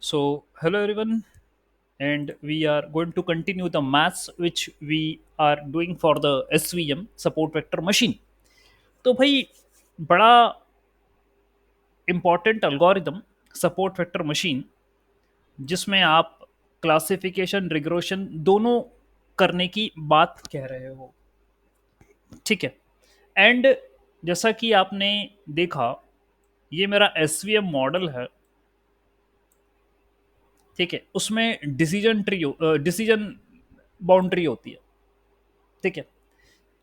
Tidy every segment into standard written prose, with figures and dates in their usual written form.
Hello everyone, and we are going to continue the maths which we are doing for the SVM support vector machine. तो भाई बड़ा important algorithm support vector machine जिसमें आप classification regression दोनों करने की बात कह रहे हो, ठीक है। एंड जैसा कि आपने देखा, ये मेरा एसवीएम मॉडल है, ठीक है। उसमें डिसीजन बाउंड्री होती है, ठीक है।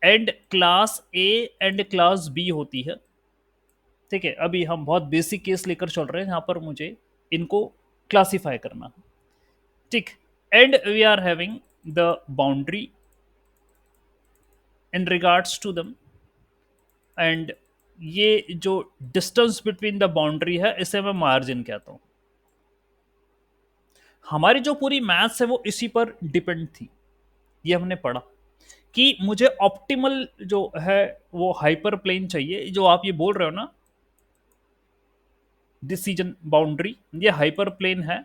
And class A and class B होती है, ठीक है। अभी हम बहुत बेसिक केस लेकर चल रहे हैं यहाँ पर मुझे इनको क्लासिफाई करना है, ठीक। And we are having the boundary in regards to them. And ये जो डिस्टेंस बिटवीन द बाउंड्री है इसे मैं मार्जिन कहता हूँ। हमारी जो पूरी मैथ्स है वो इसी पर डिपेंड थी। ये हमने पढ़ा कि मुझे ऑप्टिमल जो है वो हाइपर प्लेन चाहिए, जो आप ये बोल रहे हो ना डिसीजन बाउंड्री, ये हाइपर प्लेन है।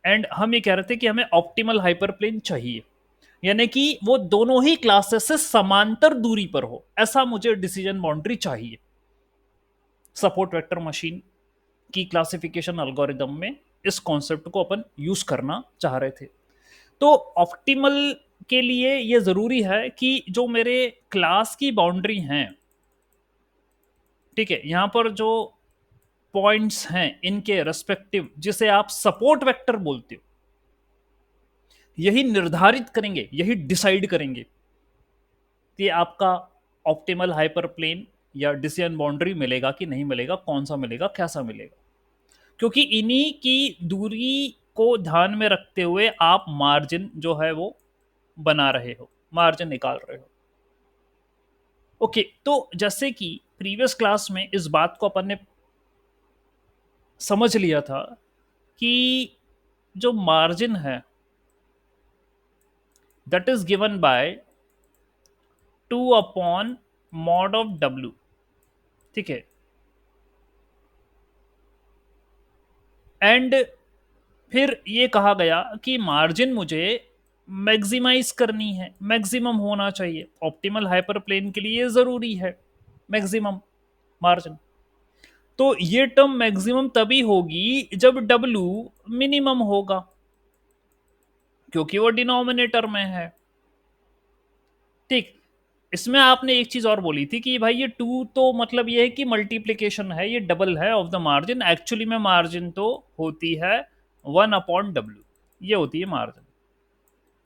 एंड हम ये कह रहे थे कि हमें ऑप्टिमल हाइपर प्लेन चाहिए, यानी कि वो दोनों ही क्लासेस से समांतर दूरी पर हो, ऐसा मुझे डिसीजन बाउंड्री चाहिए सपोर्ट वेक्टर मशीन की क्लासिफिकेशन एल्गोरिदम में। इस कॉन्सेप्ट को अपन यूज करना चाह रहे थे। तो ऑप्टिमल के लिए ये जरूरी है कि जो मेरे क्लास की बाउंड्री हैं, ठीक है, यहां पर जो पॉइंट्स हैं इनके रेस्पेक्टिव, जिसे आप सपोर्ट वेक्टर बोलते हो, यही निर्धारित करेंगे, यही डिसाइड करेंगे कि आपका ऑप्टिमल हाइपर प्लेन या डिसीजन बाउंड्री मिलेगा कि नहीं मिलेगा, कौन सा मिलेगा, कैसा मिलेगा। क्योंकि इन्हीं की दूरी को ध्यान में रखते हुए आप मार्जिन जो है वो बना रहे हो, मार्जिन निकाल रहे हो। ओके, तो जैसे कि प्रीवियस क्लास में इस बात को अपन ने समझ लिया था कि जो मार्जिन है that is given by 2 upon mod of W, ठीक है। एंड फिर ये कहा गया कि मार्जिन मुझे मैक्सिमाइज करनी है, मैक्सिमम होना चाहिए ऑप्टिमल हाइपर प्लेन के लिए, जरूरी है मैक्सिमम मार्जिन। तो ये टर्म मैक्सिमम तभी होगी जब डब्ल्यू मिनिमम होगा, क्योंकि वो डिनोमिनेटर में है, ठीक। इसमें आपने एक चीज और बोली थी कि भाई ये टू तो मतलब ये है कि मल्टीप्लीकेशन है, ये डबल है ऑफ द मार्जिन। एक्चुअली में मार्जिन तो होती है 1 अपॉन डब्ल्यू, ये होती है मार्जिन,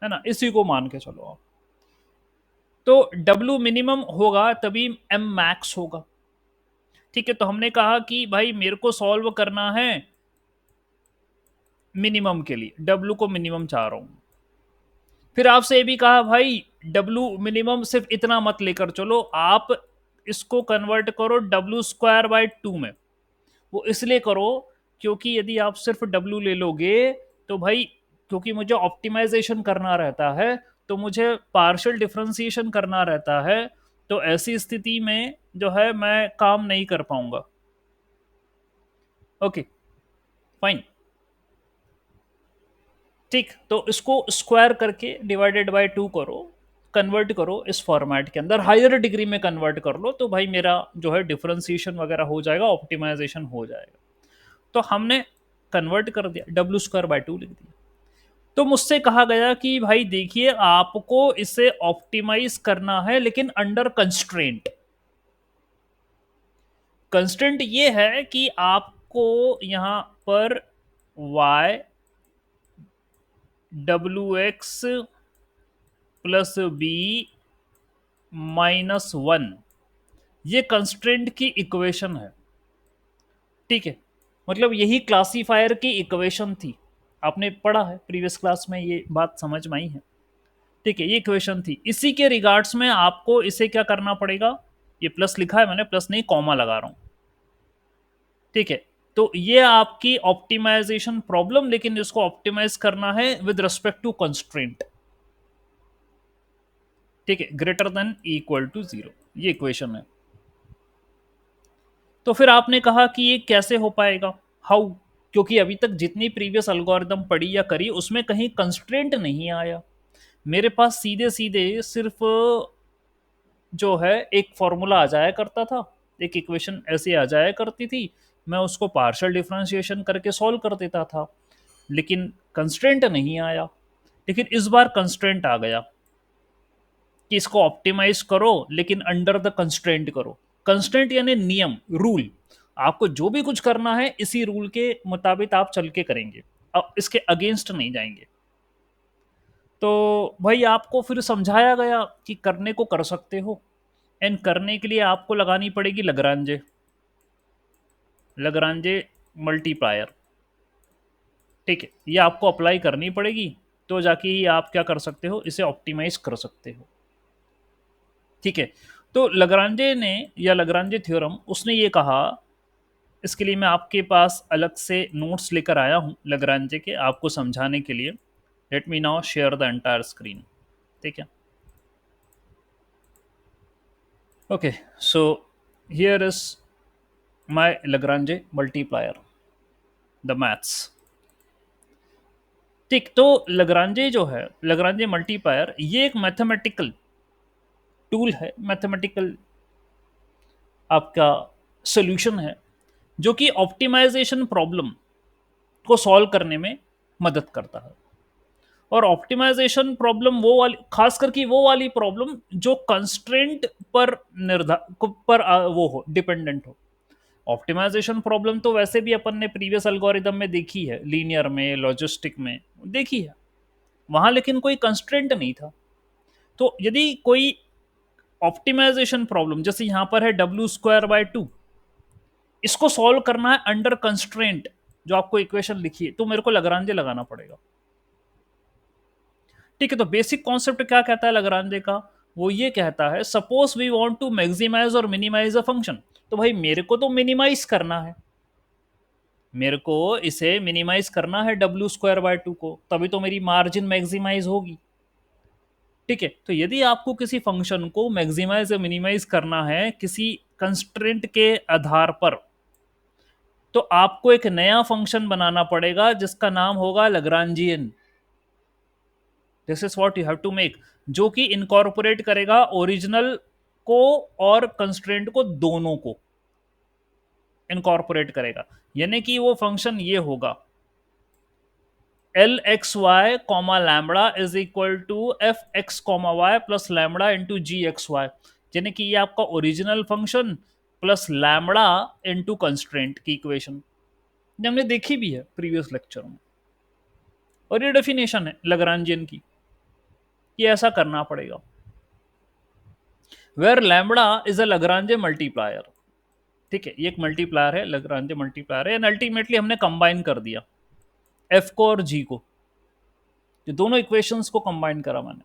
है ना। इसी को मान के चलो आप। तो डब्ल्यू मिनिमम होगा तभी एम मैक्स होगा, ठीक है। तो हमने कहा कि भाई मेरे को सॉल्व करना है मिनिमम के लिए, डब्ल्यू को मिनिमम चाह रहा हूं। फिर आपसे ये भी कहा भाई डब्ल्यू मिनिमम सिर्फ इतना मत लेकर चलो, आप इसको कन्वर्ट करो डब्ल्यू स्क्वायर बाय 2 में। वो इसलिए करो क्योंकि यदि आप सिर्फ डब्ल्यू ले लोगे तो भाई, क्योंकि मुझे ऑप्टिमाइजेशन करना रहता है, तो मुझे पार्शियल डिफरेंशिएशन करना रहता है, तो ऐसी स्थिति में जो है मैं काम नहीं कर पाऊंगा। ओके, फाइन, ठीक। तो इसको स्क्वायर करके डिवाइडेड बाय 2 करो, कन्वर्ट करो इस फॉर्मेट के अंदर, हायर डिग्री में कन्वर्ट कर लो, तो भाई मेरा जो है डिफरेंशिएशन वगैरह हो जाएगा, ऑप्टिमाइजेशन हो जाएगा। तो हमने कन्वर्ट कर दिया, डब्ल्यू स्क्वायर बाय 2 लिख दिया। तो मुझसे कहा गया कि भाई देखिए आपको इसे ऑप्टिमाइज करना है, लेकिन अंडर कंस्ट्रेंट। कंस्ट्रेंट ये है कि आपको यहां पर y WX प्लस बी -1, ये कंस्ट्रेंट की इक्वेशन है, ठीक है। मतलब यही क्लासीफायर की इक्वेशन थी, आपने पढ़ा है प्रीवियस क्लास में, ये बात समझ में आई है, ठीक है। ये इक्वेशन थी, इसी के रिगार्ड्स में आपको इसे क्या करना पड़ेगा, ये प्लस लिखा है मैंने, प्लस नहीं कॉमा लगा रहा हूं, ठीक है। तो ये आपकी ऑप्टिमाइजेशन प्रॉब्लम, लेकिन इसको ऑप्टिमाइज करना है विद रिस्पेक्ट टू कंस्ट्रेंट, ठीक है, ग्रेटर देन इक्वल टू 0, ये इक्वेशन है। तो फिर आपने कहा कि ये कैसे हो पाएगा, हाउ, क्योंकि अभी तक जितनी प्रीवियस एल्गोरिदम पढ़ी या करी उसमें कहीं कंस्ट्रेंट नहीं आया। मेरे पास सीधे सीधे सिर्फ जो है एक फॉर्मूला आ जाया करता था, एक इक्वेशन ऐसे आ जाया करती थी, मैं उसको पार्शियल डिफरेंशिएशन करके सॉल्व कर देता था, लेकिन कंस्ट्रेंट नहीं आया। लेकिन इस बार कंस्ट्रेंट आ गया कि इसको ऑप्टिमाइज करो लेकिन अंडर द कंस्ट्रेंट करो। कंस्ट्रेंट यानी नियम, रूल। आपको जो भी कुछ करना है इसी रूल के मुताबिक आप चल के करेंगे, अब इसके अगेंस्ट नहीं जाएंगे। तो भाई आपको फिर समझाया गया कि करने को कर सकते हो, एंड करने के लिए आपको लगानी पड़ेगी लगरांजे, लगरांजे मल्टीप्लायर। ठीक है, ये आपको अप्लाई करनी पड़ेगी, तो जाके ही आप क्या कर सकते हो, इसे ऑप्टिमाइज कर सकते हो। ठीक है, तो लगरांजे ने या लगरांजे थ्योरम उसने ये कहा, इसके लिए मैं आपके पास अलग से नोट्स लेकर आया हूँ लगरांजे के, आपको समझाने के लिए। Let me now share the entire screen. ठीक है, okay, so here is my Lagrange multiplier, the maths. ठीक, तो लगरांजे जो है, लगरांजे मल्टीप्लायर, ये एक मैथमेटिकल टूल है, मैथमेटिकल आपका सोल्यूशन है, जो कि ऑप्टिमाइजेशन प्रॉब्लम को सॉल्व करने में मदद करता है। और ऑप्टिमाइजेशन प्रॉब्लम वो वाली, खास करके वो वाली प्रॉब्लम जो कंस्ट्रेंट पर वो हो, डिपेंडेंट हो। ऑप्टिमाइजेशन प्रॉब्लम तो वैसे भी अपन ने प्रीवियस एल्गोरिदम में देखी है, लीनियर में, लॉजिस्टिक में देखी है, वहां लेकिन कोई कंस्ट्रेंट नहीं था। तो यदि कोई ऑप्टिमाइजेशन प्रॉब्लम जैसे यहां पर है W²/2, इसको सॉल्व करना है अंडर कंस्ट्रेंट, जो आपको इक्वेशन लिखी है, तो मेरे को लगरांजे लगाना पड़ेगा। ठीक है, तो बेसिक कॉन्सेप्ट क्या कहता है लगरांजे का, वो ये कहता है suppose we want to maximise और मिनिमाइज अ फंक्शन। तो भाई मेरे को तो मिनिमाइज करना है, मेरे को इसे मिनिमाइज करना है W²/2 को, तभी तो मेरी मार्जिन मैक्सिमाइज होगी। ठीक है, तो यदि आपको किसी फंक्शन को मैक्सिमाइज या मिनिमाइज करना है किसी कंस्ट्रेंट के आधार पर, तो आपको एक नया फंक्शन बनाना पड़ेगा जिसका नाम होगा Lagrangian. This is what you have to make, जो कि इनकॉर्पोरेट करेगा ओरिजिनल को और कंस्ट्रेंट को, दोनों को इनकॉर्पोरेट करेगा। यानी कि वो फंक्शन ये होगा, L x y comma lambda is equal to f x comma y plus lambda into g x y. यानी कि ये आपका original function plus lambda into constraint की इक्वेशन, हमने देखी भी है प्रीवियस लेक्चर में। और ये डेफिनेशन है लगरांजियन की, ये ऐसा करना पड़ेगा, where lambda is a Lagrange multiplier. ठीक है, ये एक मल्टीप्लायर है, लगरांजे मल्टीप्लायर है, एंड अल्टीमेटली हमने कंबाइन कर दिया एफ को और जी को, ये दोनों इक्वेशंस को कंबाइन करा मैंने।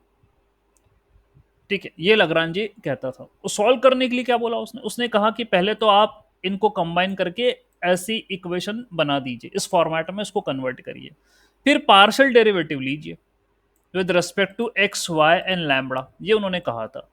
ठीक है, ये लगरांजे कहता था। वो सॉल्व करने के लिए क्या बोला उसने, उसने कहा कि पहले तो आप इनको कंबाइन करके ऐसी इक्वेशन बना दीजिए, इस फॉर्मेट में इसको कन्वर्ट करिए, फिर पार्शियल डेरिवेटिव लीजिए with respect to x y and lambda, ये उन्होंने कहा था।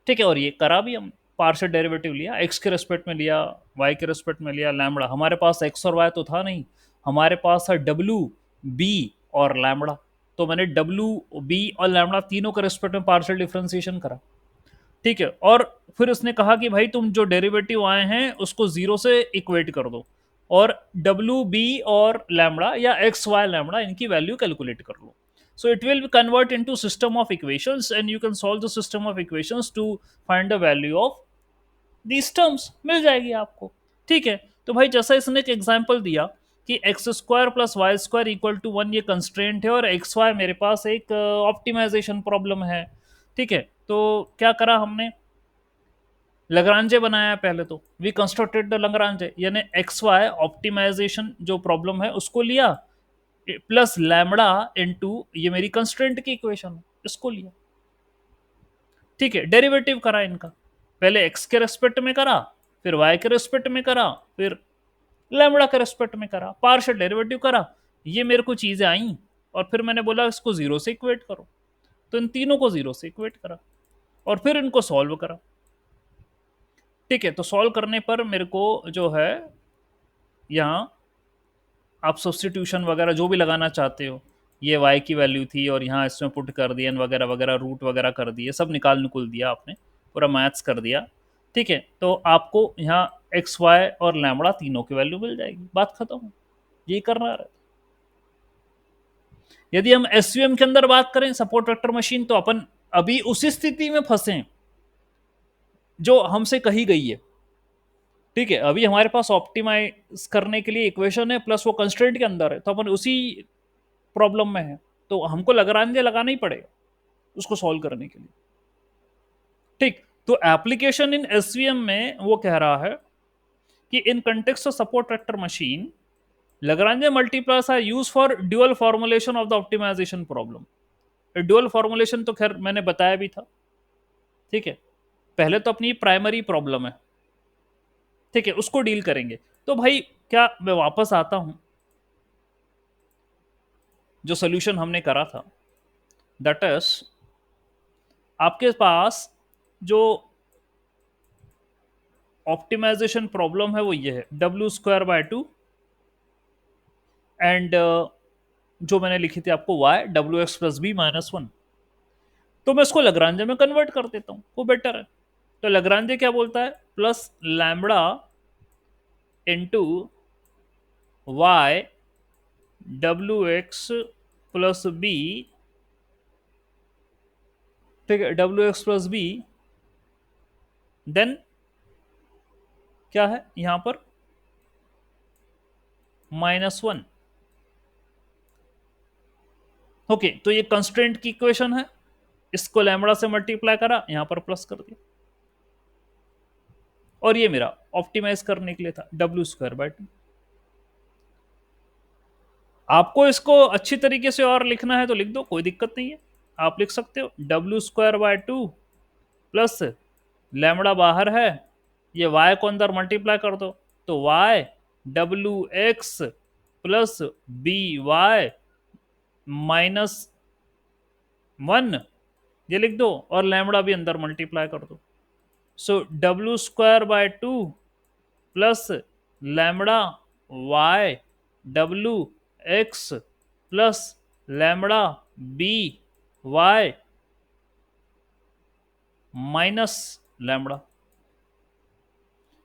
ठीक है, और ये करा भी हम, पार्शियल डेरिवेटिव लिया, एक्स के रेस्पेक्ट में लिया, वाई के रेस्पेक्ट में लिया, लैम्बडा। हमारे पास एक्स और वाई तो था नहीं, हमारे पास था डब्ल्यू, बी और लैम्बडा। तो मैंने डब्ल्यू, बी और लैम्बडा तीनों के रेस्पेक्ट में पार्शियल डिफरेंशिएशन करा। ठीक है, और फिर उसने कहा कि भाई तुम जो डेरिवेटिव आए हैं उसको जीरो से इक्वेट कर दो, और डब्ल्यू, बी और लैम्बडा या एक्स वाई लैम्बडा, इनकी वैल्यू कैलकुलेट कर लो। So it will convert into system of equations and you can solve the system of equations to find the value of these terms, मिल जाएगी आपको। ठीक है, तो भाई जैसा इसने एक एग्जांपल दिया कि x² plus y square equal to 1 ये कंस्ट्रेंट है, और एक्स वाई मेरे पास एक ऑप्टिमाइजेशन प्रॉब्लम है। ठीक है, तो क्या करा हमने, लगरांजे बनाया पहले, तो वी कंस्ट्रक्टेड द लगरांजे, यानी एक्स वाई ऑप्टिमाइजेशन जो प्रॉब्लम है उसको लिया, प्लस लैम्बडा इनटू ये मेरी कंस्ट्रेंट की इक्वेशन, इसको लिया। ठीक है, डेरिवेटिव करा इनका, पहले एक्स के रेस्पेक्ट में करा, फिर वाई के रेस्पेक्ट में करा, फिर लैम्बडा के रेस्पेक्ट में करा, पार्शियल डेरिवेटिव करा, ये मेरे को चीजें आई, और फिर मैंने बोला इसको जीरो से इक्वेट करो, तो इन तीनों को जीरो से इक्वेट करा, और फिर इनको सॉल्व करा। ठीक है, तो सॉल्व करने पर मेरे को जो है यहाँ आप सब्स्टिट्यूशन वगैरह जो भी लगाना चाहते हो, ये y की वैल्यू थी और यहाँ इसमें पुट कर दिया वगैरह वगैरह, रूट वगैरह कर दिए, सब निकाल दिया आपने, पूरा मैथ्स कर दिया, ठीक है, तो आपको यहाँ एक्स वाई और लैम्बड़ा तीनों की वैल्यू मिल जाएगी, बात खत्म। ये करना है। यदि हम एसवीएम के अंदर बात करें सपोर्ट वेक्टर मशीन, तो अपन अभी उसी स्थिति में फंसे जो हमसे कही गई है, ठीक है, अभी हमारे पास ऑप्टिमाइज करने के लिए इक्वेशन है प्लस वो कंस्ट्रेंट के अंदर है, तो अपन उसी प्रॉब्लम में है, तो हमको लगरांजे लगाना ही पड़ेगा उसको सॉल्व करने के लिए, ठीक। तो एप्लीकेशन इन एसवीएम में वो कह रहा है कि in context of support vector machine Lagrange multipliers are used for dual formulation of the optimization problem. Dual formulation तो खैर मैंने बताया भी था, ठीक है, पहले तो अपनी प्राइमरी प्रॉब्लम है, ठीक है, उसको डील करेंगे। तो भाई क्या मैं वापस आता हूं जो सोल्यूशन हमने करा था, दैट इज आपके पास जो ऑप्टिमाइजेशन प्रॉब्लम है वो ये है W²/2 एंड जो मैंने लिखी थी आपको y WX+B-1, तो मैं इसको लग्रांजे में कन्वर्ट कर देता हूं, वो बेटर है। तो लग्रांजे क्या बोलता है, plus lambda into Y WX+B, ठीक है, WX+B, देन क्या है यहां पर -1। ओके, तो ये कंस्ट्रेंट की इक्वेशन है, इसको लैम्बडा से मल्टीप्लाई करा, यहां पर प्लस कर दिया, और ये मेरा ऑप्टिमाइज करने के लिए था W²/2। आपको इसको अच्छी तरीके से और लिखना है तो लिख दो, कोई दिक्कत नहीं है, आप लिख सकते हो W²/2 प्लस लैम्बडा बाहर है, ये y को अंदर मल्टीप्लाई कर दो, तो y WX+BY -1 ये लिख दो, और लैम्बडा भी अंदर मल्टीप्लाई कर दो, सो W²/2 plus lambda y WX plus lambda BY minus lambda.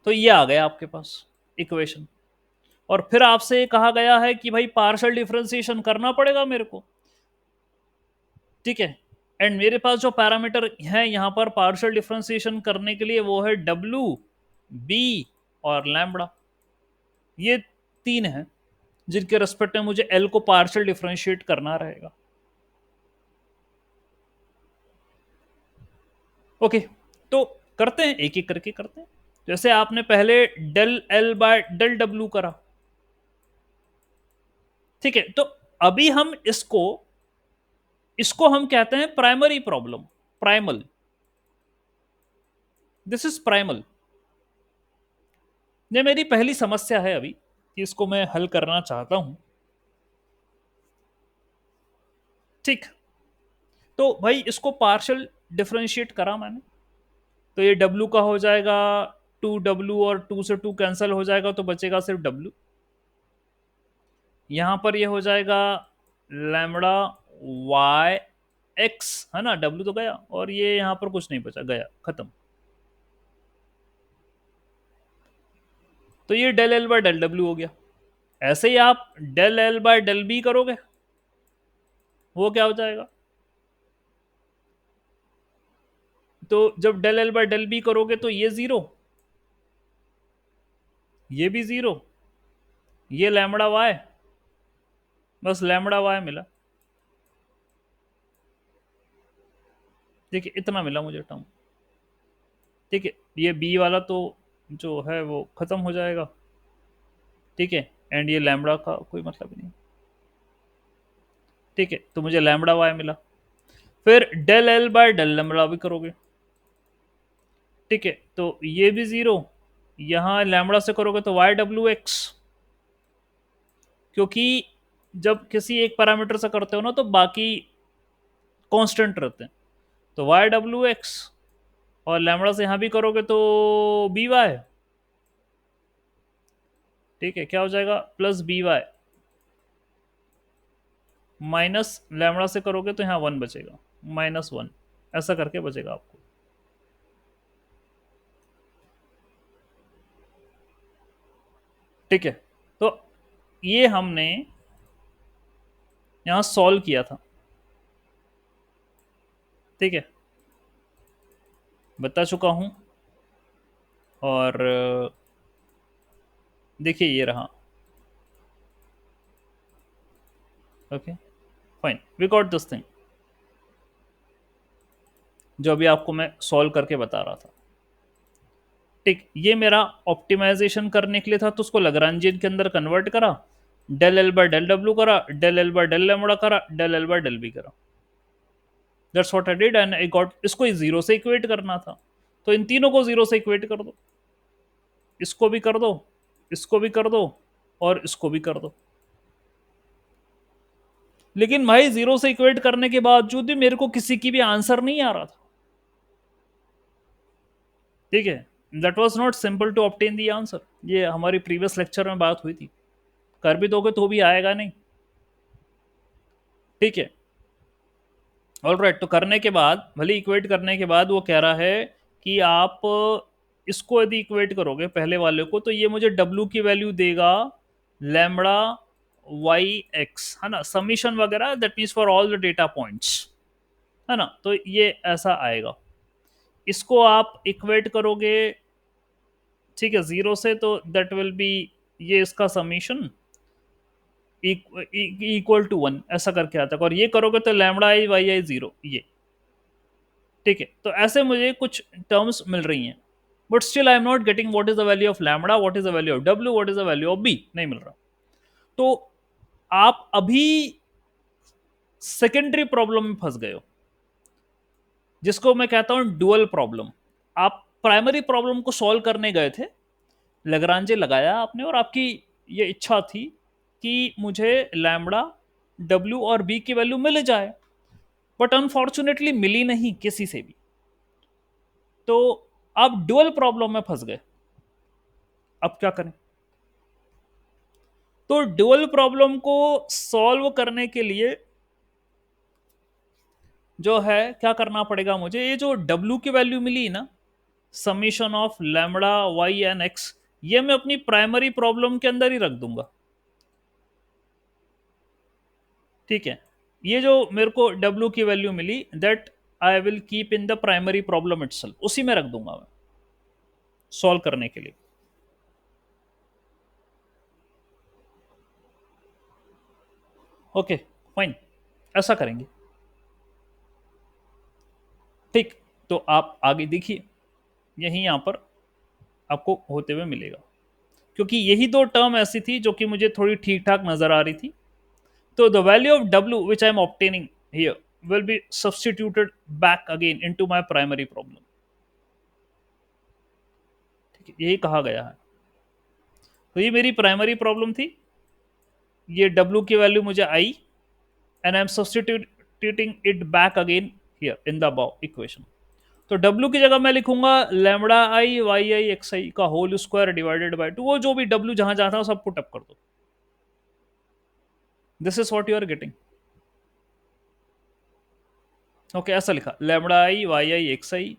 तो ये आ गया आपके पास इक्वेशन, और फिर आपसे कहा गया है कि भाई पार्शियल डिफरेंशिएशन करना पड़ेगा मेरे को, ठीक है, एंड मेरे पास जो पैरामीटर है यहां पर पार्शियल डिफरेंशिएशन करने के लिए वो है W, B और लैम्बडा, ये तीन हैं जिनके रेस्पेक्ट में मुझे L को पार्शियल डिफरेंशिएट करना रहेगा। ओके, तो करते हैं, एक एक करके करते हैं। जैसे आपने पहले del L by del W करा, ठीक है, तो अभी हम इसको इसको हम कहते हैं primary problem, primal, this is primal. ये मेरी पहली समस्या है अभी कि इसको मैं हल करना चाहता हूं, ठीक। तो भाई इसको पार्शियल डिफरेंशिएट करा मैंने, तो ये W का हो जाएगा 2W, और 2 से 2 कैंसिल हो जाएगा तो बचेगा सिर्फ W। यहां पर ये हो जाएगा लैम्बडा वाई एक्स, है ना, W तो गया, और ये यहां पर कुछ नहीं बचा, गया, खत्म। तो ये del L by del W हो गया। ऐसे ही आप del L by del B करोगे, वो क्या हो जाएगा, तो जब del L by del B करोगे तो ये 0, ये भी 0, ये लैम्बडा वाई, बस लैम्बडा वाई मिला, देखिए इतना मिला मुझे टर्म, ठीक है, ये बी वाला तो जो है वो खत्म हो जाएगा, ठीक है, एंड ये लैम्बडा का कोई मतलब नहीं, ठीक है, तो मुझे लैम्बडा वाई मिला। फिर del L by del lambda भी करोगे, ठीक है, तो ये भी 0, यहां लैम्बडा से करोगे तो YWX, क्योंकि जब किसी एक पैरामीटर से करते हो ना तो बाकी कांस्टेंट रहते हैं, तो YWX, और लैम्बडा से यहां भी करोगे तो BY, ठीक है, क्या हो जाएगा, प्लस BY, माइनस लैम्बडा से करोगे तो यहाँ 1 बचेगा, -1, ऐसा करके बचेगा आपको। ठीक है, तो ये हमने यहाँ सॉल्व किया था। ठीक है, बता चुका हूँ। और देखिए ये रहा। Okay fine, we got this thing, जो अभी आपको मैं सॉल्व करके बता रहा था। ठीक, ये मेरा ऑप्टिमाइजेशन करने के लिए था, तो उसको लग्रांजियन के अंदर कन्वर्ट करा, del L by del W करा, del L by del lambda करा, del L by del B करा। That's what I did and I got. इसको जीरो से इक्वेट करना था, तो इन तीनों को जीरो से इक्वेट कर दो, इसको भी कर दो, इसको भी कर दो, और इसको भी कर दो। लेकिन भाई जीरो से इक्वेट करने के बावजूद भी मेरे को किसी की भी आंसर नहीं आ रहा था। ठीक है, that was not simple to obtain the answer. ये हमारी प्रीवियस लेक्चर में बात हुई थी। कर भी दोगे तो भी आएगा नहीं। ठीक है, ऑल राइट। तो करने के बाद, भले इक्वेट करने के बाद वो कह रहा है कि आप इसको यदि इक्वेट करोगे पहले वाले को, तो ये मुझे डब्ल्यू की वैल्यू देगा लैम्बडा वाई एक्स, है ना, समीशन वगैरह, that means for all the data points, है ना। तो ये ऐसा आएगा। इसको आप इक्वेट करोगे, ठीक है, जीरो से, तो दैट विल बी, ये इसका समीशन इक्वल टू 1 ऐसा करके आता है। और ये करोगे तो लैम्बडा आई वाई आई जीरो, ये। ठीक है, तो ऐसे मुझे कुछ टर्म्स मिल रही हैं, but still I am not getting what is the value of lambda, what is the value of डब्ल्यू, what is the value of b, नहीं मिल रहा। तो आप अभी सेकेंडरी प्रॉब्लम में फंस गए हो, जिसको मैं कहता हूं डुअल प्रॉब्लम। आप प्राइमरी प्रॉब्लम को सॉल्व करने गए थे, लग्रांजे लगाया आपने, और आपकी ये इच्छा थी कि मुझे लैम्बडा, डब्ल्यू और बी की वैल्यू मिल जाए, बट अनफॉर्चुनेटली मिली नहीं किसी से भी। तो आप डुअल प्रॉब्लम में फंस गए। अब क्या करें? तो डुअल प्रॉब्लम को सॉल्व करने के लिए जो है क्या करना पड़ेगा मुझे, ये जो डब्ल्यू की वैल्यू मिली ना, summation of lambda y and x, ये मैं अपनी प्राइमरी प्रॉब्लम के अंदर ही रख दूंगा। ठीक है, ये जो मेरे को डब्ल्यू की वैल्यू मिली, that I will keep in the primary problem itself, उसी में रख दूंगा मैं सॉल्व करने के लिए। ओके फाइन, ऐसा करेंगे। ठीक, तो आप आगे देखिए, यही यहां पर आपको होते हुए मिलेगा, क्योंकि यही दो टर्म ऐसी थी जो कि मुझे थोड़ी ठीक ठाक नजर आ रही थी। तो the value of W which I am obtaining here will be substituted back again into my primary problem। ठीक है, यही कहा गया है। तो ये मेरी प्राइमरी प्रॉब्लम थी, ये W की वैल्यू मुझे आई, and I am substituting it back again here in the above equation. तो W की जगह मैं लिखूंगा lambda I Y I x I का होल स्क्वायर डिवाइडेड बाय 2, वो जो भी W जहां जहां था सब पुट अप कर दो। This is what you are getting. Okay, ऐसा लिखा lambda I Y I x i,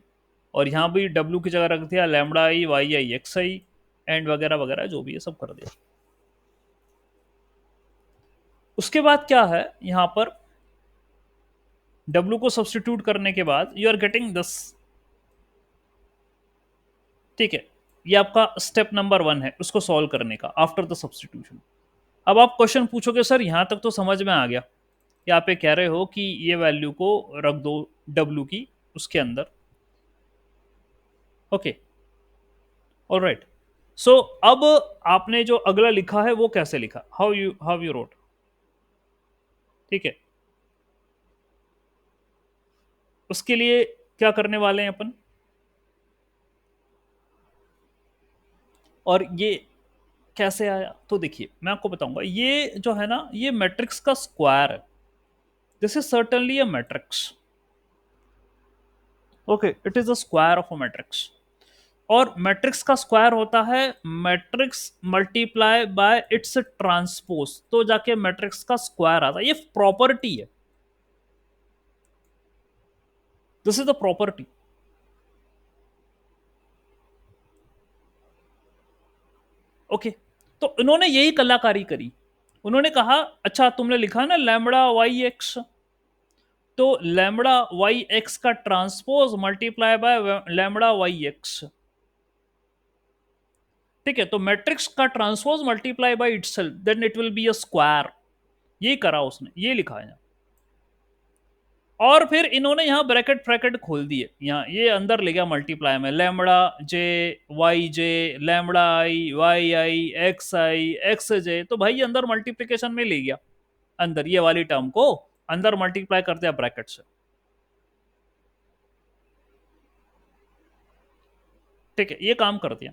और यहाँ भी W की जगह रख दिया lambda I Y I x i, and वगैरह वगैरह जो भी है सब कर दिया। उसके बाद क्या है, यहां पर W को सब्सटीट्यूट करने के बाद यू आर गेटिंग दिस। ठीक है, ये आपका स्टेप नंबर 1 है उसको सॉल्व करने का आफ्टर द सब्सटीट्यूशन। अब आप क्वेश्चन पूछोगे सर यहां तक तो समझ में आ गया कि आप ये कह रहे हो कि ये वैल्यू को रख दो W की उसके अंदर। Okay, alright. सो अब आपने जो अगला लिखा है वो कैसे लिखा, हाउ यू रोट। ठीक है, उसके लिए क्या करने वाले हैं अपन, और ये कैसे आया, तो देखिए मैं आपको बताऊंगा। ये जो है ना, ये मैट्रिक्स का स्क्वायर है। This is certainly a matrix. Okay, it is the square of a matrix. और मैट्रिक्स का स्क्वायर होता है matrix multiply by it's transpose, तो जाके मैट्रिक्स का स्क्वायर आता है। ये प्रॉपर्टी है, this is the property. Okay, तो इन्होंने यही कलाकारी करी। उन्होंने कहा अच्छा तुमने लिखा ना लैम्बडा वाई एक्स, तो लैम्बडा वाई एक्स का transpose multiply by lambda y x. ठीक है, तो मैट्रिक्स का transpose multiply by itself then it will be a square. ये करा उसने, ये लिखा है। और फिर इन्होंने यहाँ ब्रैकेट फ्रैकेट खोल दिए, यहाँ ये अंदर ले गया मल्टीप्लाई में लैम्बडा जे लैम्बडा आई एक्स जे, तो भाई ये अंदर मल्टीप्लीकेशन में ले गया, अंदर ये वाली टर्म को अंदर मल्टीप्लाई कर दिया ब्रैकेट से। ठीक है, ये काम कर दिया।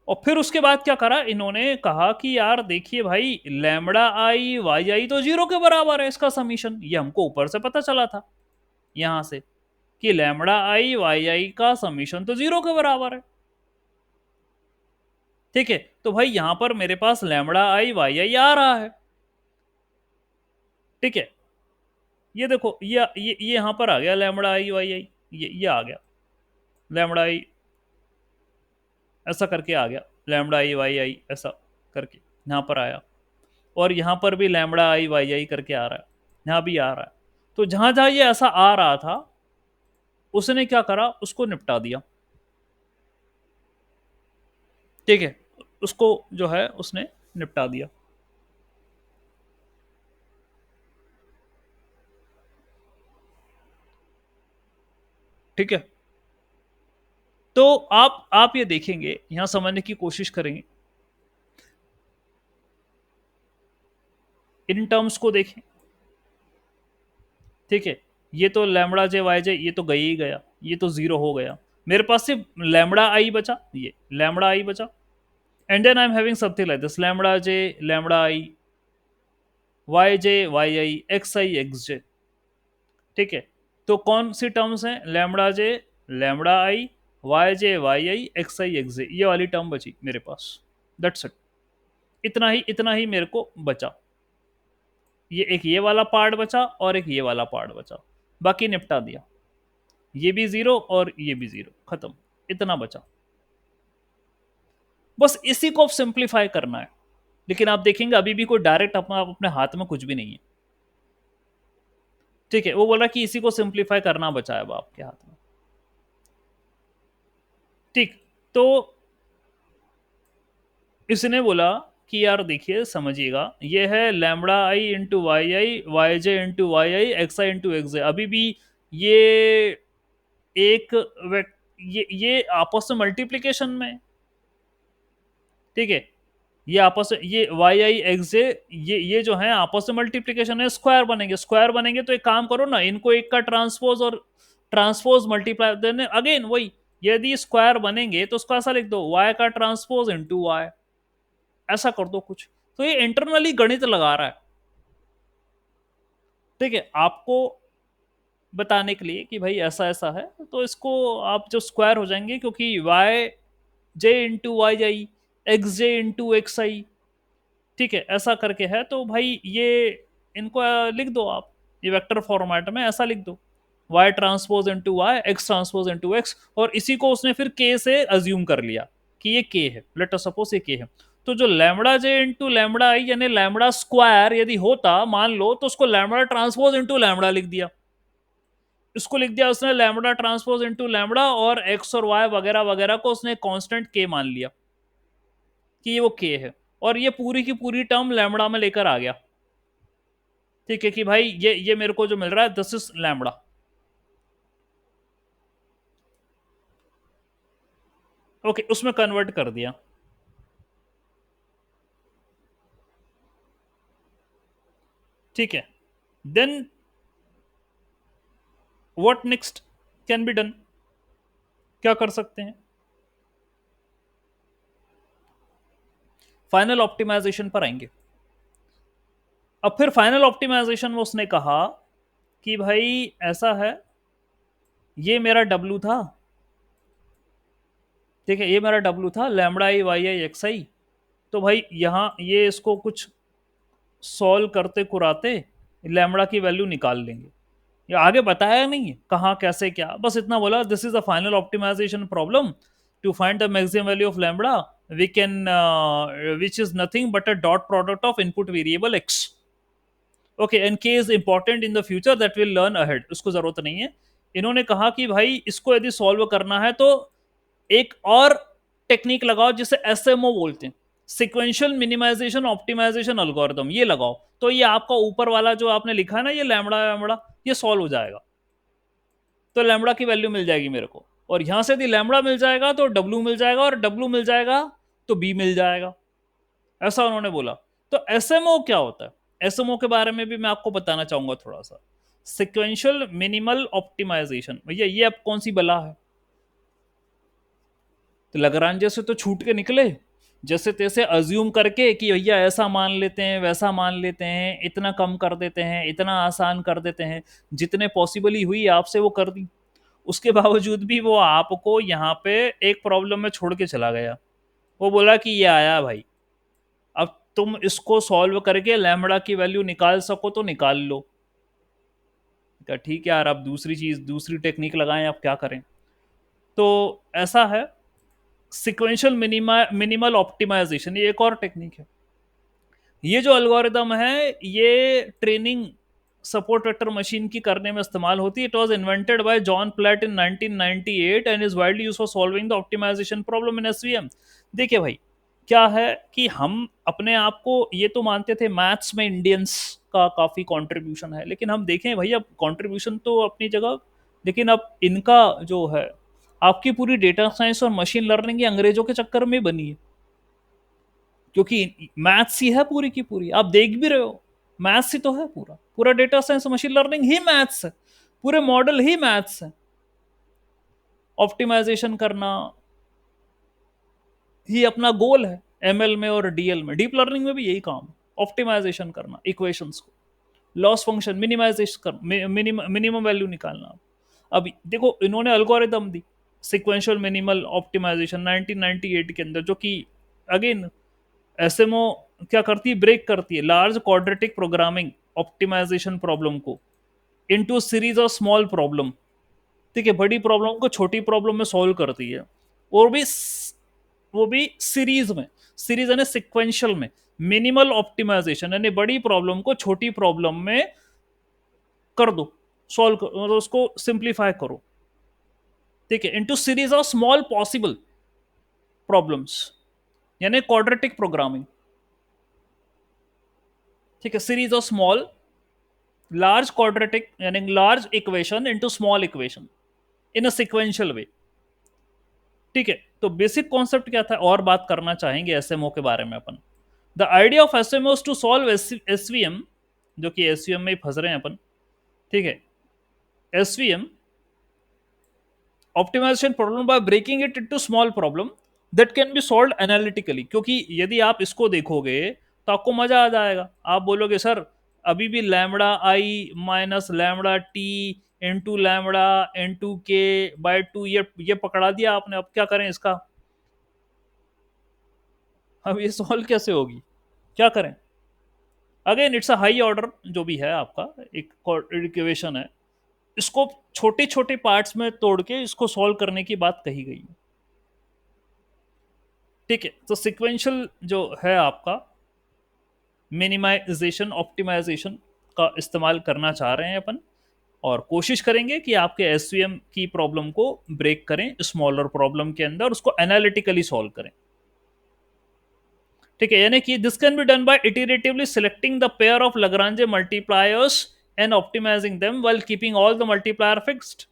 और फिर उसके बाद क्या करा, इन्होंने कहा कि यार देखिए भाई लैम्बडा आई वाई आई तो जीरो के बराबर है, इसका समीशन ये हमको ऊपर से पता चला था यहां से कि लैम्बडा आई वाई आई का समीशन तो जीरो के बराबर है। ठीक है, तो भाई यहां पर मेरे पास लैम्बडा आई वाई आई आ रहा है। ठीक है, ये देखो ये यहां पर आ गया लैम्बडा आई वाई आई, ये आ गया लैम्बडा आई, ऐसा करके आ गया लैम्बडा आई वाई आई ऐसा करके यहां पर आया। और यहां पर भी लैम्बडा आई वाई आई करके आ रहा है, यहां भी आ रहा है। तो जहां जहां ये ऐसा आ रहा था उसने क्या करा, उसको निपटा दिया। ठीक है, उसको जो है उसने निपटा दिया। ठीक है, तो आप ये देखेंगे, यहां समझने की कोशिश करेंगे, इन टर्म्स को देखें। ठीक है, ये तो लैम्बडा जे वाई जे ये तो गई ही गया, ये तो जीरो हो गया। मेरे पास सिर्फ लैम्बडा आई बचा, ये लैम्बडा आई बचा। And then I am having something like this lambda J lambda I Y I X J. ठीक है, तो कौन सी टर्म्स हैं, लैम्बडा जे लैम्बडा आई वाई आई एक्स जे, ये वाली टर्म बची मेरे पास। दैट्स इट, इतना ही मेरे को बचा। ये एक ये वाला पार्ट बचा और एक ये वाला पार्ट बचा, बाकी निपटा दिया। ये भी जीरो और ये भी जीरो, खत्म, इतना बचा। बस इसी को अब सिंप्लीफाई करना है। लेकिन आप देखेंगे अभी भी कोई डायरेक्ट अपना अपने हाथ में कुछ भी नहीं है। ठीक है, वो बोला कि इसी को सिंप्लीफाई करना बचा है अब आपके हाथ में। ठीक, तो इसने बोला कि यार देखिए समझिएगा, ये है लैम्बडा आई into Y J into Y आई एक्स जे। अभी भी ये एक ये आपस में मल्टीप्लीकेशन में। ठीक है, ये आपस में ये वाई आई एक्स जे ये जो है आपस में मल्टीप्लीकेशन है, स्क्वायर बनेंगे। स्क्वायर बनेंगे तो एक काम करो ना, इनको एक का ट्रांसपोज और ट्रांसपोज मल्टीप्लाई देने अगेन वही, यदि स्क्वायर बनेंगे तो उसको ऐसा लिख दो y का ट्रांसपोज इंटू वाई, ऐसा कर दो कुछ। तो ये इंटरनली गणित लगा रहा है। ठीक है, आपको बताने के लिए कि भाई ऐसा ऐसा है, तो इसको आप जो स्क्वायर हो जाएंगे, क्योंकि वाई जे इंटू वाई आई एक्स जे इंटू एक्स आई। ठीक है, ऐसा करके है, तो भाई ये इनको लिख दो आप, ये वेक्टर फॉर्मेट में ऐसा लिख दो, y transpose into y x transpose into x. और इसी को उसने फिर k से अज्यूम कर लिया कि ये k है, लेट अस सपोज ये k है। तो जो लैम्बडा जे इंटू लैम्बडा आई यानी लैम्बडा स्क्वायर यदि होता मान लो, तो उसको लैम्बडा ट्रांसपोज इंटू लैम्बडा लिख दिया। इसको लिख दिया उसने लैम्बडा ट्रांसपोज इंटू लैम्बडा, और एक्स और वाई वगैरह वगैरह को उसने कांस्टेंट k मान लिया कि ये वो k है। और ये पूरी की पूरी टर्म लैम्बडा में लेकर आ गया। ठीक है, कि भाई ये मेरे को जो मिल रहा है दिस इज लैम्बडा। ओके, उसमें कन्वर्ट कर दिया। ठीक है, then what next can be done, क्या कर सकते हैं, फाइनल ऑप्टिमाइजेशन पर आएंगे। अब फिर फाइनल ऑप्टिमाइजेशन में उसने कहा कि भाई ऐसा है, ये मेरा W था, ठीक है, ये मेरा डब्ल्यू था, लैम्बडा आई वाई आई एक्स आई। तो भाई यहाँ ये इसको कुछ सॉल्व करते कुराते लैम्बडा की वैल्यू निकाल लेंगे। ये आगे बताया नहीं है कहाँ कैसे क्या, बस इतना बोला this is the final optimization problem to find the maximum value of lambda we can which is nothing but a dot product of input variable X. Okay, and K is important in the future that will learn ahead, उसको जरूरत नहीं है। इन्होंने कहा कि भाई इसको यदि सॉल्व करना है तो एक और टेक्निक लगाओ जिसे एसएमओ बोलते हैं, सिक्वेंशियल मिनिमाइजेशन ऑप्टिमाइजेशन एल्गोरिदम, ये लगाओ तो ये आपका ऊपर वाला जो आपने लिखा है ना, ये लैम्बडा लैम्बडा, ये सॉल्व हो जाएगा। तो लैम्बडा की वैल्यू मिल जाएगी मेरे को, और यहां से यदि लैम्बडा मिल जाएगा तो डब्ल्यू मिल जाएगा, और डब्ल्यू मिल जाएगा तो बी मिल जाएगा, ऐसा उन्होंने बोला। तो एसएमओ क्या होता है, एसएमओ के बारे में भी मैं आपको बताना चाहूंगा थोड़ा सा। सिक्वेंशियल मिनिमल ऑप्टिमाइजेशन, भैया ये अब कौन सी बला है, तो लगरांजे से तो छूट के निकले, जैसे तैसे अज्यूम करके कि भैया ऐसा मान लेते हैं वैसा मान लेते हैं, इतना कम कर देते हैं इतना आसान कर देते हैं, जितने पॉसिबली हुई आपसे वो कर दी। उसके बावजूद भी वो आपको यहाँ पे एक प्रॉब्लम में छोड़ के चला गया। वो बोला कि ये आया भाई, अब तुम इसको सॉल्व करके लैम्बडा की वैल्यू निकाल सको तो निकाल लो। ठीक है यार, अब दूसरी चीज दूसरी टेक्निक लगाएं, अब क्या करें। तो ऐसा है, सिक्वेंशियल मिनिमल ऑप्टिमाइजेशन ये एक और टेक्निक है। ये जो एल्गोरिदम है ये ट्रेनिंग सपोर्ट वेक्टर मशीन की करने में इस्तेमाल होती है। It was invented by John Platt in 1998 and is widely used for solving the optimization problem in SVM. देखिए भाई, क्या है कि हम अपने आप को ये तो मानते थे मैथ्स में इंडियंस का काफी कंट्रीब्यूशन है, लेकिन हम देखें भाई अब कंट्रीब्यूशन तो अपनी जगह, लेकिन अब इनका जो है, आपकी पूरी डेटा साइंस और मशीन लर्निंग ये अंग्रेजों के चक्कर में बनी है, क्योंकि मैथ्स ही है पूरी की पूरी, आप देख भी रहे हो मैथ्स ही तो है, पूरा पूरा डेटा साइंस मशीन लर्निंग ही मैथ्स है, पूरे मॉडल ही मैथ्स है। ऑप्टिमाइजेशन करना ही अपना गोल है, एमएल में और डीएल में, डीप लर्निंग में भी यही काम है, ऑप्टिमाइजेशन करना इक्वेशंस को, लॉस फंक्शन मिनिमाइजेशन कर, मिनिमम वैल्यू निकालना। अब देखो इन्होंने एल्गोरिदम दी सिक्वेंशियल मिनिमल ऑप्टिमाइजेशन 1998 के अंदर, जो कि अगेन एसएमओ क्या करती है, ब्रेक करती है large quadratic programming optimization problem को into series of small problem. ठीक है, बड़ी प्रॉब्लम को छोटी प्रॉब्लम में सॉल्व करती है, और भी वो भी सीरीज में, सीरीज यानी सिक्वेंशियल में। मिनिमल ऑप्टिमाइजेशन यानी बड़ी प्रॉब्लम को छोटी प्रॉब्लम में कर दो, सॉल्व करो, उसको सिंप्लीफाई करो। ठीक है, into series of small possible problems, यानी क्वाड्रेटिक प्रोग्रामिंग। ठीक है, series of small large quadratic यानी large equation into small equation in a sequential way. ठीक है, तो बेसिक कॉन्सेप्ट क्या था, और बात करना चाहेंगे एसएमओ के बारे में अपन। The idea of SMO to solve SVM, जो कि एसवीएम में ही फंस रहे हैं अपन। ठीक है, SVM optimization problem by breaking it into small problem that can be solve analytically, क्योंकि यदि आप इसको देखोगे तो आपको मजा आ जाएगा। आप बोलोगे सर अभी भी lambda I minus lambda T into lambda into K by two, ये पकड़ा दिया आपने, अब क्या करें इसका, अब ये सॉल्व कैसे होगी, क्या करें। Again it's a high order जो भी है आपका एक इक्वेशन है, इसको छोटे छोटे पार्ट्स में तोड़ के इसको सॉल्व करने की बात कही गई है। ठीक है, तो सिक्वेंशियल जो है आपका मिनिमाइजेशन ऑप्टिमाइजेशन का इस्तेमाल करना चाह रहे हैं अपन, और कोशिश करेंगे कि आपके एसवीएम की प्रॉब्लम को ब्रेक करें स्मॉलर प्रॉब्लम के अंदर, उसको एनालिटिकली सॉल्व करें। ठीक है, यानी कि this can be done by iteratively selecting the pair of Lagrange multipliers and optimizing them while keeping all the multiplier fixed.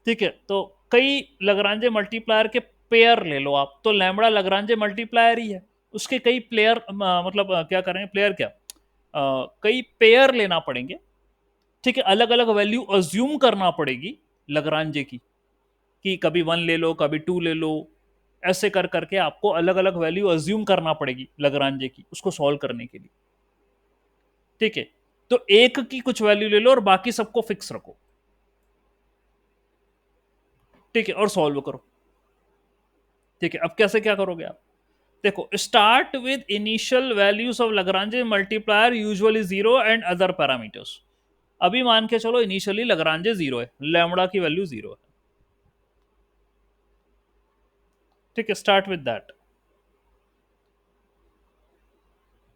ठीक है, तो कई लग्रांजे मल्टीप्लायर के पेयर ले लो आप, तो लैम्बडा लग्रांजे मल्टीप्लायर ही है, उसके कई प्लेयर मतलब क्या करेंगे, प्लेयर क्या कई पेयर लेना पड़ेंगे। ठीक है, अलग अलग वैल्यू अज्यूम करना पड़ेगी लग्रांजे की, कि कभी 1 ले लो कभी 2 ले लो, ऐसे कर करके आपको अलग अलग वैल्यू अज्यूम करना पड़ेगी लग्रांजे की उसको सॉल्व करने के लिए। ठीक है, तो एक की कुछ वैल्यू ले लो और बाकी सबको फिक्स रखो। ठीक है, और सॉल्व करो। ठीक है, अब कैसे क्या करोगे आप? देखो, start with initial values of Lagrange multiplier usually zero and other parameters. अभी मान के चलो इनिशियली लग्रांजे जीरो है, लैम्बडा की वैल्यू जीरो है। ठीक है, start with that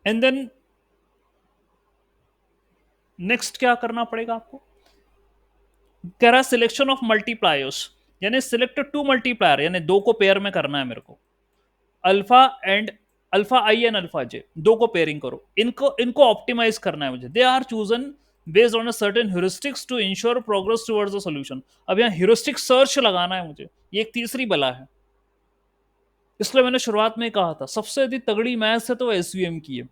and then next क्या करना पड़ेगा आपको? कह रहा सिलेक्शन ऑफ मल्टीप्लायर्स, यानी सिलेक्ट टू मल्टीप्लायर, यानी दो को पेयर में करना है मेरे को। Alpha and alpha i and alpha j, दो को पेयरिंग करो, इनको इनको ऑप्टिमाइज करना है मुझे। They are chosen based on a certain heuristics to ensure progress towards the solution. अब यहाँ ह्यूरिस्टिक सर्च लगाना है मुझे, ये एक तीसरी बला है। इसलिए मैंने शुरुआत में कहा था सबसे अधिक तगड़ी मैथ्स है तो एसवीएम की है,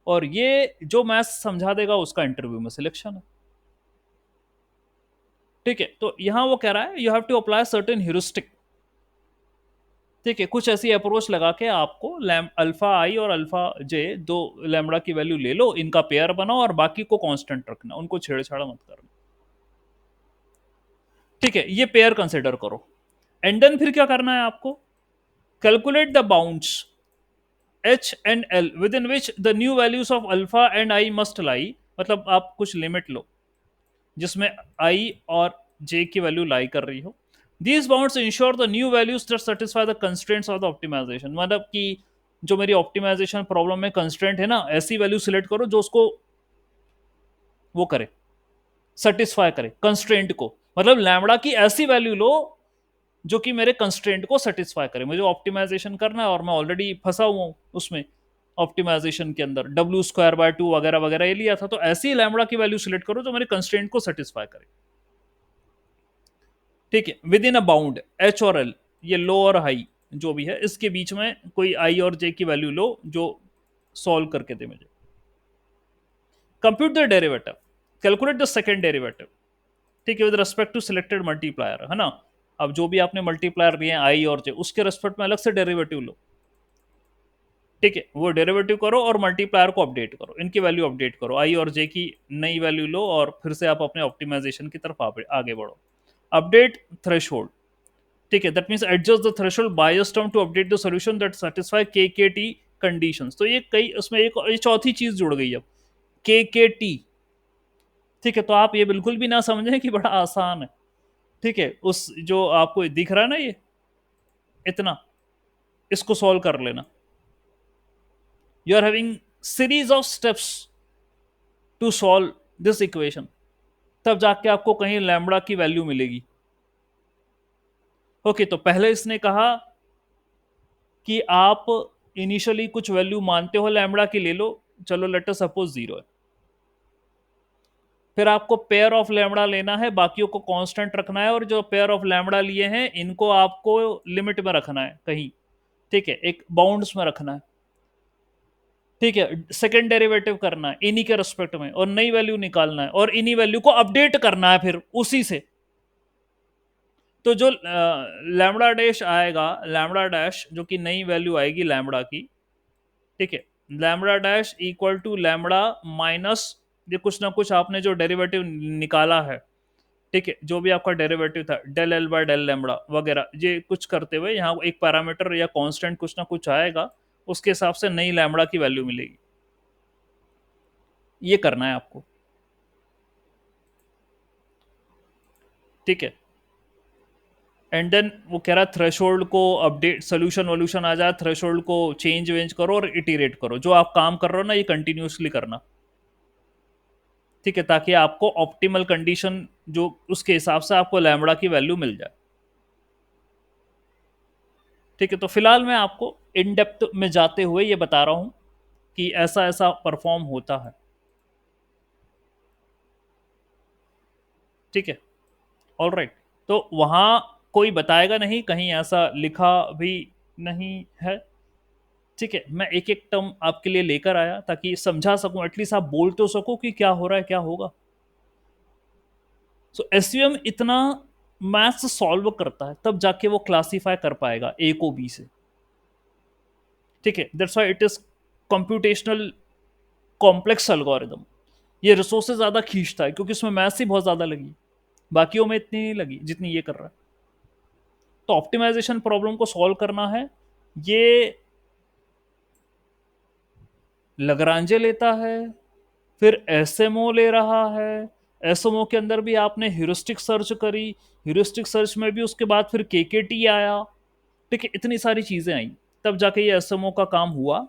और ये जो मैथ्स समझा देगा उसका इंटरव्यू में सिलेक्शन है। ठीक है, तो यहां वो कह रहा है you have to apply certain heuristic. ठीक है, कुछ ऐसी अप्रोच लगा के आपको अल्फा आई और अल्फा जे, दो लैम्बडा की वैल्यू ले लो, इनका पेयर बनाओ और बाकी को कांस्टेंट रखना, उनको छेड़छाड़ मत करना। ठीक है, ये पेयर कंसिडर करो एंड देन फिर क्या करना है आपको? Calculate the bounds H and L with in which the new values of alpha and I must लाई। मतलब आप कुछ लिमिट लो जिसमें आई और जे की वैल्यू लाई कर रही हो। These bounds ensure the new values that satisfy the constraints of the optimization। मतलब कि जो मेरी ऑप्टिमाइजेशन प्रॉब्लम में कंस्ट्रेंट है ना, ऐसी वैल्यू सिलेक्ट करो जो उसको वो करे, सेटिस्फाई करे कंस्ट्रेंट को। मतलब लैम्बडा की ऐसी वैल्यू लो जो कि मेरे कंस्ट्रेंट को सेटिस्फाई करे। मुझे ऑप्टिमाइजेशन करना है और मैं ऑलरेडी फंसा हुआ हूँ उसमें, ऑप्टिमाइजेशन के अंदर डब्ल्यू स्क्वायर बाय टू वगैरह वगैरह ये लिया था। तो ऐसी लैम्बडा की वैल्यू सिलेक्ट करो जो मेरे कंस्ट्रेंट को सेटिस्फाई करे। ठीक है, with in a bound H और एल, ये लो और हाई जो भी है, इसके बीच में कोई आई और जे की वैल्यू लो जो सॉल्व करके दे मुझे। Compute the derivative, calculate the second derivative. ठीक है, with respect to selected multiplier, है ना। अब जो भी आपने मल्टीप्लायर लिए आई और जे, उसके रेस्पेक्ट में अलग से डेरिवेटिव लो। ठीक है, वो डेरिवेटिव करो और मल्टीप्लायर को अपडेट करो, इनकी वैल्यू अपडेट करो, आई और जे की नई वैल्यू लो और फिर से आप अपने ऑप्टिमाइजेशन की तरफ आगे बढ़ो। Update threshold. ठीक है, that means adjust the threshold bias term to update the solution that satisfy KKT conditions. तो ये कई उसमें एक चौथी चीज जुड़ गई अब, केकेटी। ठीक है, तो आप ये बिल्कुल भी ना समझें कि बड़ा आसान है। ठीक है, उस जो आपको दिख रहा है ना ये इतना, इसको सॉल्व कर लेना। You are having series of steps to solve this equation, तब जाके आपको कहीं लैम्बडा की वैल्यू मिलेगी। ओके, तो पहले इसने कहा कि आप इनिशियली कुछ वैल्यू मानते हो लैम्बडा की, ले लो, चलो लेट अस सपोज जीरो है। फिर आपको पेयर ऑफ लैम्बडा लेना है, बाकियों को कांस्टेंट रखना है, और जो पेयर ऑफ लैम्बडा लिए हैं इनको आपको लिमिट में रखना है कहीं। ठीक है, एक बाउंड्स में रखना है। ठीक है, सेकंड डेरिवेटिव करना है इन्हीं के रिस्पेक्ट में और नई वैल्यू निकालना है और इन्हीं वैल्यू को अपडेट करना है फिर उसी से। तो जो लैम्बडा डैश आएगा, लैम्बडा डैश जो कि नई वैल्यू आएगी लैम्बडा की। ठीक है, lambda dash equal to lambda minus ये कुछ ना कुछ आपने जो डेरिवेटिव निकाला है। ठीक है, जो भी आपका डेरिवेटिव था del L by del lambda वगैरह, ये कुछ करते हुए यहाँ एक पैरामीटर या कांस्टेंट कुछ ना कुछ आएगा, उसके हिसाब से नई लैम्बडा की वैल्यू मिलेगी। ये करना है आपको। ठीक है, एंड देन वो कह रहा है थ्रेशोल्ड को अपडेट, सोल्यूशन वोल्यूशन आ जाए, थ्रेशोल्ड को चेंज वेंज करो और इटीरेट करो। जो आप काम कर रहे हो ना ये कंटिन्यूसली करना। ठीक है, ताकि आपको ऑप्टिमल कंडीशन जो उसके हिसाब से आपको लैम्बडा की वैल्यू मिल जाए। ठीक है, तो फिलहाल मैं आपको इन डेप्थ में जाते हुए ये बता रहा हूं कि ऐसा ऐसा परफॉर्म होता है। ठीक है, ऑल राइट। तो वहां कोई बताएगा नहीं, कहीं ऐसा लिखा भी नहीं है। ठीक है, मैं एक एक टर्म आपके लिए लेकर आया ताकि समझा सकूं, एटलीस्ट आप बोल तो सको कि क्या हो रहा है क्या होगा। सो एसवीएम इतना मैथ्स सॉल्व करता है तब जाके वो क्लासीफाई कर पाएगा ए को बी से। ठीक है, that's why it is computational complex algorithm. ये रिसोर्सेज ज्यादा खींचता है क्योंकि इसमें मैथ्स ही बहुत ज्यादा लगी, बाकियों में इतनी नहीं लगी जितनी ये कर रहा है। तो ऑप्टिमाइजेशन प्रॉब्लम को सॉल्व करना है, ये लगरांजे लेता है, फिर एसएमओ ले रहा है, एसएमओ के अंदर भी आपने ह्यूरिस्टिक सर्च करी, ह्यूरिस्टिक सर्च में भी उसके बाद फिर केकेटी आया, ठीक है, इतनी सारी चीजें आई, तब जाके ये एसएमओ का काम हुआ,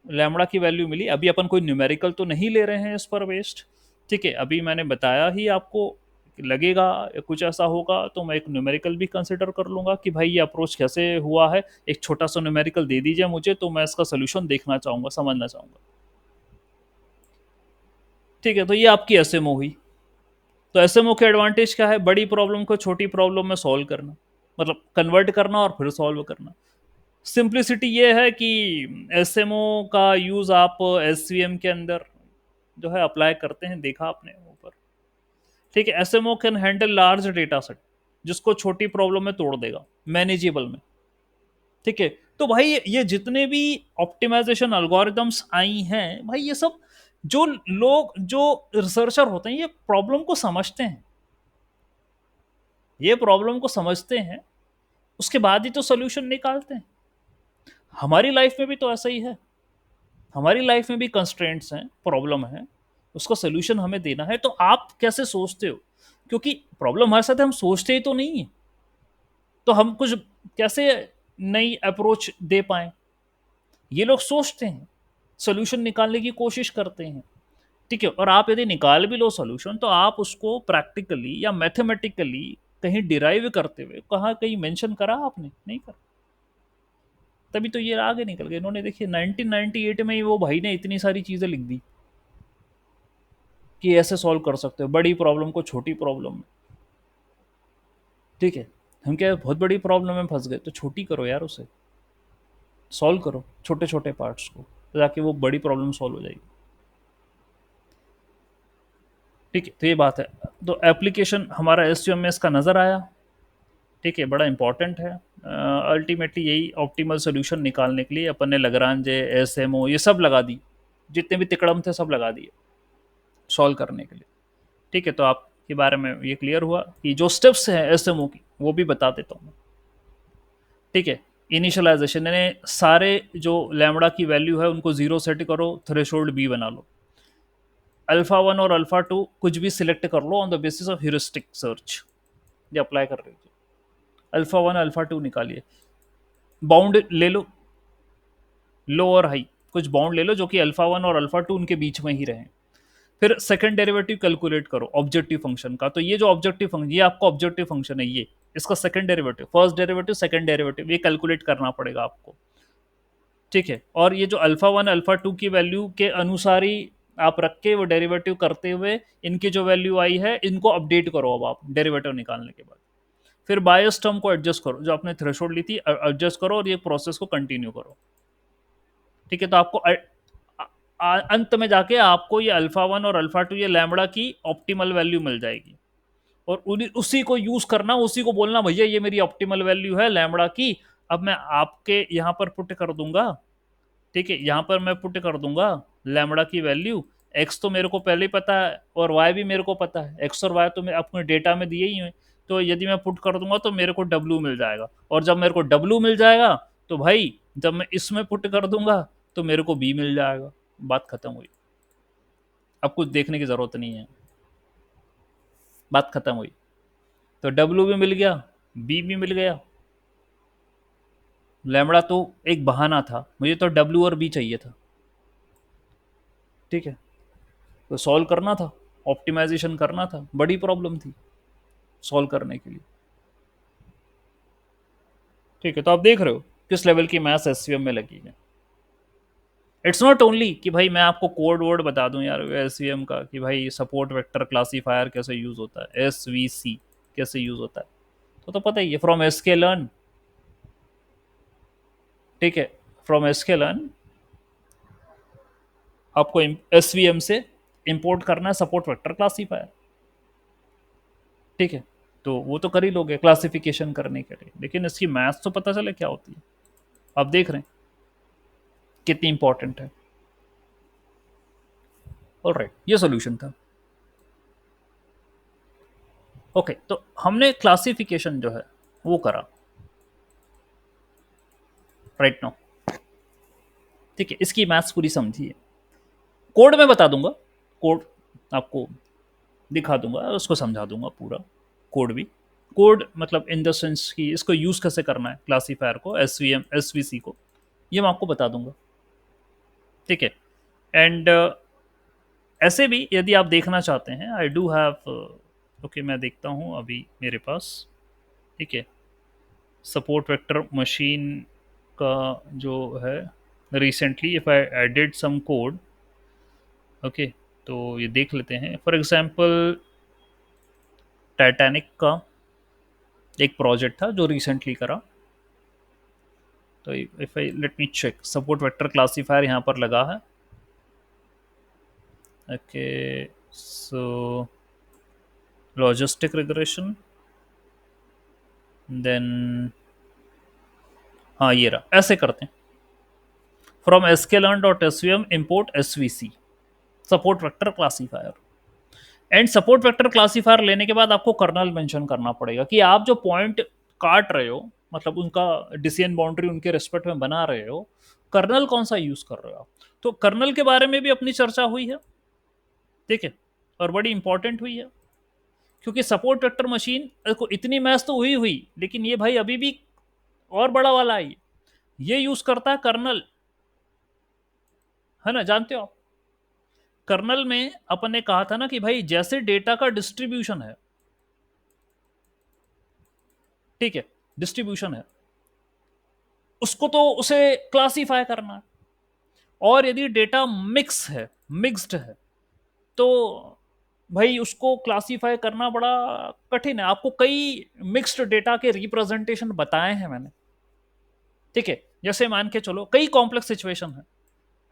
लैम्बडा की वैल्यू मिली। अभी अपन कोई न्यूमेरिकल तो नहीं ले रहे हैं इस पर बेस्ड, ठीक है, अभी मैंने बताया ही आपको, लगेगा कुछ ऐसा होगा तो मैं एक न्यूमेरिकल भी कंसिडर कर लूंगा कि भाई ये अप्रोच कैसे हुआ है, एक छोटा सा न्यूमेरिकल दे दीजिए मुझे तो मैं इसका सोल्यूशन देखना चाहूंगा, समझना चाहूंगा, ठीक है। तो ये आपकी एसएमओ हुई। तो एसएमओ के एडवांटेज क्या है, बड़ी प्रॉब्लम को छोटी प्रॉब्लम में सॉल्व करना, मतलब कन्वर्ट करना और फिर सॉल्व करना। सिंप्लिसिटी ये है कि एसएमओ का यूज आप एसवीएम के अंदर जो है अप्लाई करते हैं, देखा आपने ऊपर, ठीक है। SMO can handle large data set, जिसको छोटी प्रॉब्लम में तोड़ देगा, मैनेजेबल में, ठीक है। तो भाई ये जितने भी ऑप्टिमाइजेशन एल्गोरिदम्स आई हैं भाई, ये सब जो लोग जो रिसर्चर होते हैं ये प्रॉब्लम को समझते हैं, ये प्रॉब्लम को समझते हैं, उसके बाद ही तो सोल्यूशन निकालते हैं। हमारी लाइफ में भी तो ऐसा ही है, हमारी लाइफ में भी कंस्ट्रेंट्स हैं, प्रॉब्लम है, उसका सोल्यूशन हमें देना है। तो आप कैसे सोचते हो, क्योंकि प्रॉब्लम हमारे साथ है, हम सोचते ही तो नहीं है, तो हम कुछ कैसे नई अप्रोच दे पाए, ये लोग सोचते हैं, सोल्यूशन निकालने की कोशिश करते हैं, ठीक है। और आप यदि निकाल भी लो सोल्यूशन तो आप उसको प्रैक्टिकली या मैथमेटिकली कहीं डिराइव करते हुए कहाँ कहीं मेंशन करा आपने, नहीं करा, तभी तो ये आगे निकल गए। इन्होंने देखिए 1998 में ही वो भाई ने इतनी सारी चीजें लिख दी कि ऐसे सॉल्व कर सकते हो बड़ी प्रॉब्लम को छोटी प्रॉब्लम में, ठीक है। हम क्या बहुत बड़ी प्रॉब्लम में फंस गए, तो छोटी करो यार, उसे सॉल्व करो छोटे छोटे पार्ट्स को, तो जाके वो बड़ी प्रॉब्लम सॉल्व हो जाएगी, ठीक है। तो ये बात है। तो एप्लीकेशन हमारा एसवीएम में इसका नज़र आया, ठीक है, बड़ा इंपॉर्टेंट है। अल्टीमेटली यही ऑप्टिमल सोल्यूशन निकालने के लिए अपन ने लगरांजे, एसएमओ ये सब लगा दी, जितने भी तिकड़म थे सब लगा दिए सॉल्व करने के लिए, ठीक है। तो आपके बारे में ये क्लियर हुआ कि जो स्टेप्स हैं एसएमओ की वो भी बता देता हूँ मैं, ठीक है। इनिशियलाइजेशन यानी सारे जो लैम्बडा की वैल्यू है उनको जीरो सेट करो, थ्रेशोल्ड बी बना लो, अल्फा वन और अल्फा टू कुछ भी सिलेक्ट कर लो on the basis of heuristic search, ये अप्लाई कर रही थी, अल्फा वन अल्फा टू निकालिए, बाउंड ले लो, लो और हाई कुछ बाउंड ले लो जो कि अल्फा वन और अल्फा टू उनके बीच में ही रहे, फिर सेकंड डेरिवेटिव कैलकुलेट करो ऑब्जेक्टिव फंक्शन का। तो ये जो ऑब्जेक्टिव फंक्शन, ये आपका ऑब्जेक्टिव फंक्शन है, ये इसका second derivative, first derivative second derivative, ये कैलकुलेट करना पड़ेगा आपको, ठीक है। और ये जो अल्फा वन अल्फा टू की वैल्यू के अनुसार ही आप रख के वो डेरिवेटिव करते हुए इनकी जो वैल्यू आई है इनको अपडेट करो अब आप डेरिवेटिव निकालने के बाद, फिर बायस टर्म को एडजस्ट करो, जो आपने थ्रेशोल्ड ली थी एडजस्ट करो और ये प्रोसेस को कंटिन्यू करो, ठीक है। तो आपको अंत में जाके आपको ये अल्फा वन और अल्फा टू ये लैम्बडा की ऑप्टिमल वैल्यू मिल जाएगी, और उसी को यूज करना, उसी को बोलना भैया ये मेरी ऑप्टिमल वैल्यू है लैम्बडा की, अब मैं आपके यहाँ पर पुट कर दूंगा, ठीक है, यहाँ पर मैं पुट कर दूंगा लैम्बडा की वैल्यू, एक्स तो मेरे को पहले ही पता है और वाई भी मेरे को पता है, एक्स और वाई तो मैं अपने डेटा में दिए ही हैं, तो यदि मैं पुट कर दूंगा तो मेरे को डब्ल्यू मिल जाएगा, और जब मेरे को डब्ल्यू मिल जाएगा तो भाई जब मैं इसमें पुट कर दूंगा तो मेरे को बी मिल जाएगा, बात खत्म हुई, अब कुछ देखने की जरूरत नहीं है, बात खत्म हुई। तो डब्ल्यू भी मिल गया, बी भी मिल गया, लैम्बडा तो एक बहाना था, मुझे तो डब्ल्यू और बी चाहिए था, ठीक है। तो सॉल्व करना था, ऑप्टिमाइजेशन करना था, बड़ी प्रॉब्लम थी सॉल्व करने के लिए, ठीक है। तो आप देख रहे हो किस लेवल की मैथ्स एसवीएम में लगी है। इट्स नॉट ओनली कि भाई मैं आपको कोड वर्ड बता दूं यार एसवीएम का कि भाई सपोर्ट वेक्टर क्लासीफायर कैसे यूज होता है, एसवीसी कैसे यूज होता है, तो पता ही है, फ्रॉम एसके लर्न, ठीक है, फ्रॉम एसके लर्न आपको एसवीएम से इंपोर्ट करना है सपोर्ट वेक्टर क्लासीफायर, ठीक है। तो वो तो कर ही लोगे क्लासिफिकेशन करने के लिए, लेकिन इसकी मैथ्स तो पता चले क्या होती है, आप देख रहे हैं कितनी इंपॉर्टेंट है। ऑलराइट, ये सॉल्यूशन था। ओके, तो हमने क्लासिफिकेशन जो है वो करा, राइट नाउ। ठीक है, इसकी मैथ्स पूरी समझिए। कोड में बता दूंगा, कोड आपको दिखा दूंगा, उसको समझा दूंगा पूरा, कोड भी। कोड मतलब इन द सेंस कि इसको यूज कैसे करना है, क्लासीफायर को, एसवीएम एसवीसी को, ये मैं आपको बता दूंगा। ठीक है। एंड ऐसे भी यदि आप देखना चाहते हैं, आई डू हैव, ओके मैं देखता हूँ अभी मेरे पास। ठीक है, सपोर्ट वेक्टर मशीन का जो है, recently if I added some code, okay, तो ये देख लेते हैं। फॉर एग्जांपल टाइटैनिक का एक प्रोजेक्ट था जो रिसेंटली करा, तो if I let me check, support vector classifier यहाँ पर लगा है। Okay, so logistic regression, then हाँ ये रहा, ऐसे करते हैं। From sklearn dot svm import svc support vector classifier. And support vector classifier लेने के बाद आपको कर्नल मेंशन करना पड़ेगा कि आप जो पॉइंट काट रहे हो, मतलब उनका डिसीजन बाउंड्री उनके रिस्पेक्ट में बना रहे हो, कर्नल कौन सा यूज कर रहे हो आप। तो कर्नल के बारे में भी अपनी चर्चा हुई है। ठीक है, और बड़ी इंपॉर्टेंट हुई है, क्योंकि सपोर्ट वेक्टर मशीन को इतनी मैथ तो हुई हुई, लेकिन ये भाई अभी भी और बड़ा वाला है, ये यूज करता है कर्नल, है ना, जानते हो आप। कर्नल में अपन ने कहा था ना कि भाई जैसे डेटा का डिस्ट्रीब्यूशन है, ठीक है, डिस्ट्रीब्यूशन है, उसको तो उसे क्लासीफाई करना है। और यदि डेटा मिक्स है, मिक्स्ड है, तो भाई उसको क्लासीफाई करना बड़ा कठिन है। आपको कई मिक्स्ड डेटा के रिप्रेजेंटेशन बताए हैं मैंने। ठीक है, जैसे मान के चलो कई कॉम्प्लेक्स सिचुएशन है,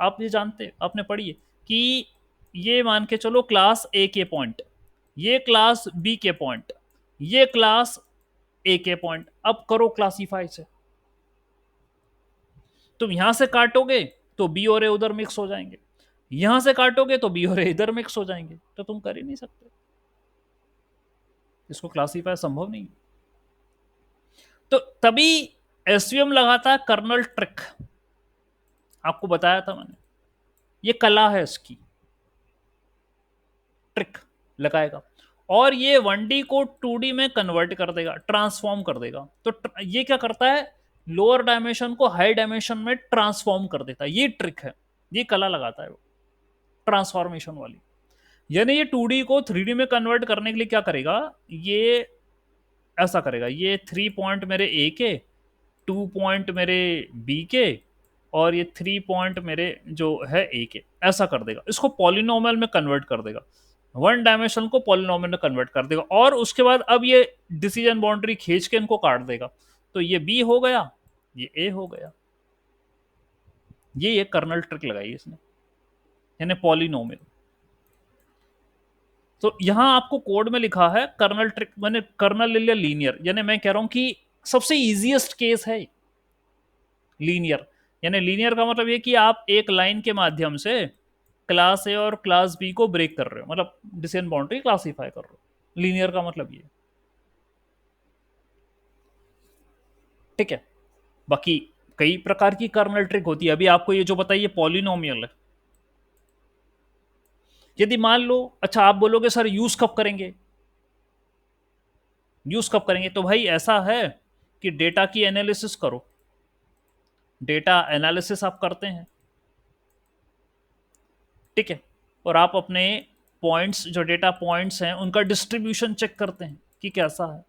आप ये जानते, आपने पढ़ी है कि ये मान के चलो क्लास ए के पॉइंट, ये क्लास बी के पॉइंट, ये क्लास ए के पॉइंट, अब करो क्लासीफाई से। तुम यहां से काटोगे तो बी और ए उधर मिक्स हो जाएंगे, यहां से काटोगे तो बी और ए इधर मिक्स हो जाएंगे, तो तुम कर ही नहीं सकते, इसको क्लासीफाई संभव नहीं। तो तभी एसवीएम लगाता है कर्नल ट्रिक, आपको बताया था मैंने, ये कला है इसकी, ट्रिक लगाएगा और ये 1D को 2D में कन्वर्ट कर देगा, ट्रांसफॉर्म कर देगा। तो ये क्या करता है, लोअर डायमेंशन को हाई डायमेंशन में ट्रांसफॉर्म कर देता है, ये ट्रिक है, ये कला लगाता है वो, ट्रांसफॉर्मेशन वाली। यानी ये 2D को 3D में कन्वर्ट करने के लिए क्या करेगा, ये ऐसा करेगा, ये 3 पॉइंट मेरे ए के, 2 पॉइंट मेरे बी के, और ये 3 पॉइंट मेरे जो है ए के, ऐसा कर देगा, इसको पॉलिनोमियल में कन्वर्ट कर देगा, 1 डायमेंशन को पॉलिनोमियल में कन्वर्ट कर देगा। और उसके बाद अब ये डिसीजन बाउंड्री खींच के इनको काट देगा, तो ये बी हो गया, ये ए हो गया। ये कर्नल ट्रिक लगाई इसने, यानी पॉलिनोमियल। तो यहां आपको कोड में लिखा है कर्नल ट्रिक, मैंने कर्नल ले लिया लीनियर, यानी मैं कह रहा हूं कि सबसे इजीएस्ट केस है लीनियर। यानी लीनियर का मतलब ये कि आप एक लाइन के माध्यम से क्लास ए और क्लास बी को ब्रेक कर रहे हो, मतलब डिसीजन बाउंड्री क्लासीफाई कर रहे हो, लीनियर का मतलब ये। ठीक है, बाकी कई प्रकार की कर्नल ट्रिक होती है, अभी आपको ये जो बताइए पॉलिनोमियल है। यदि मान लो, अच्छा आप बोलोगे सर यूज कब करेंगे, यूज कब करेंगे, तो भाई ऐसा है कि डेटा की एनालिसिस करो, डेटा एनालिसिस आप करते हैं, ठीक है, और आप अपने पॉइंट्स, जो डेटा पॉइंट्स हैं उनका डिस्ट्रीब्यूशन चेक करते हैं कि कैसा है।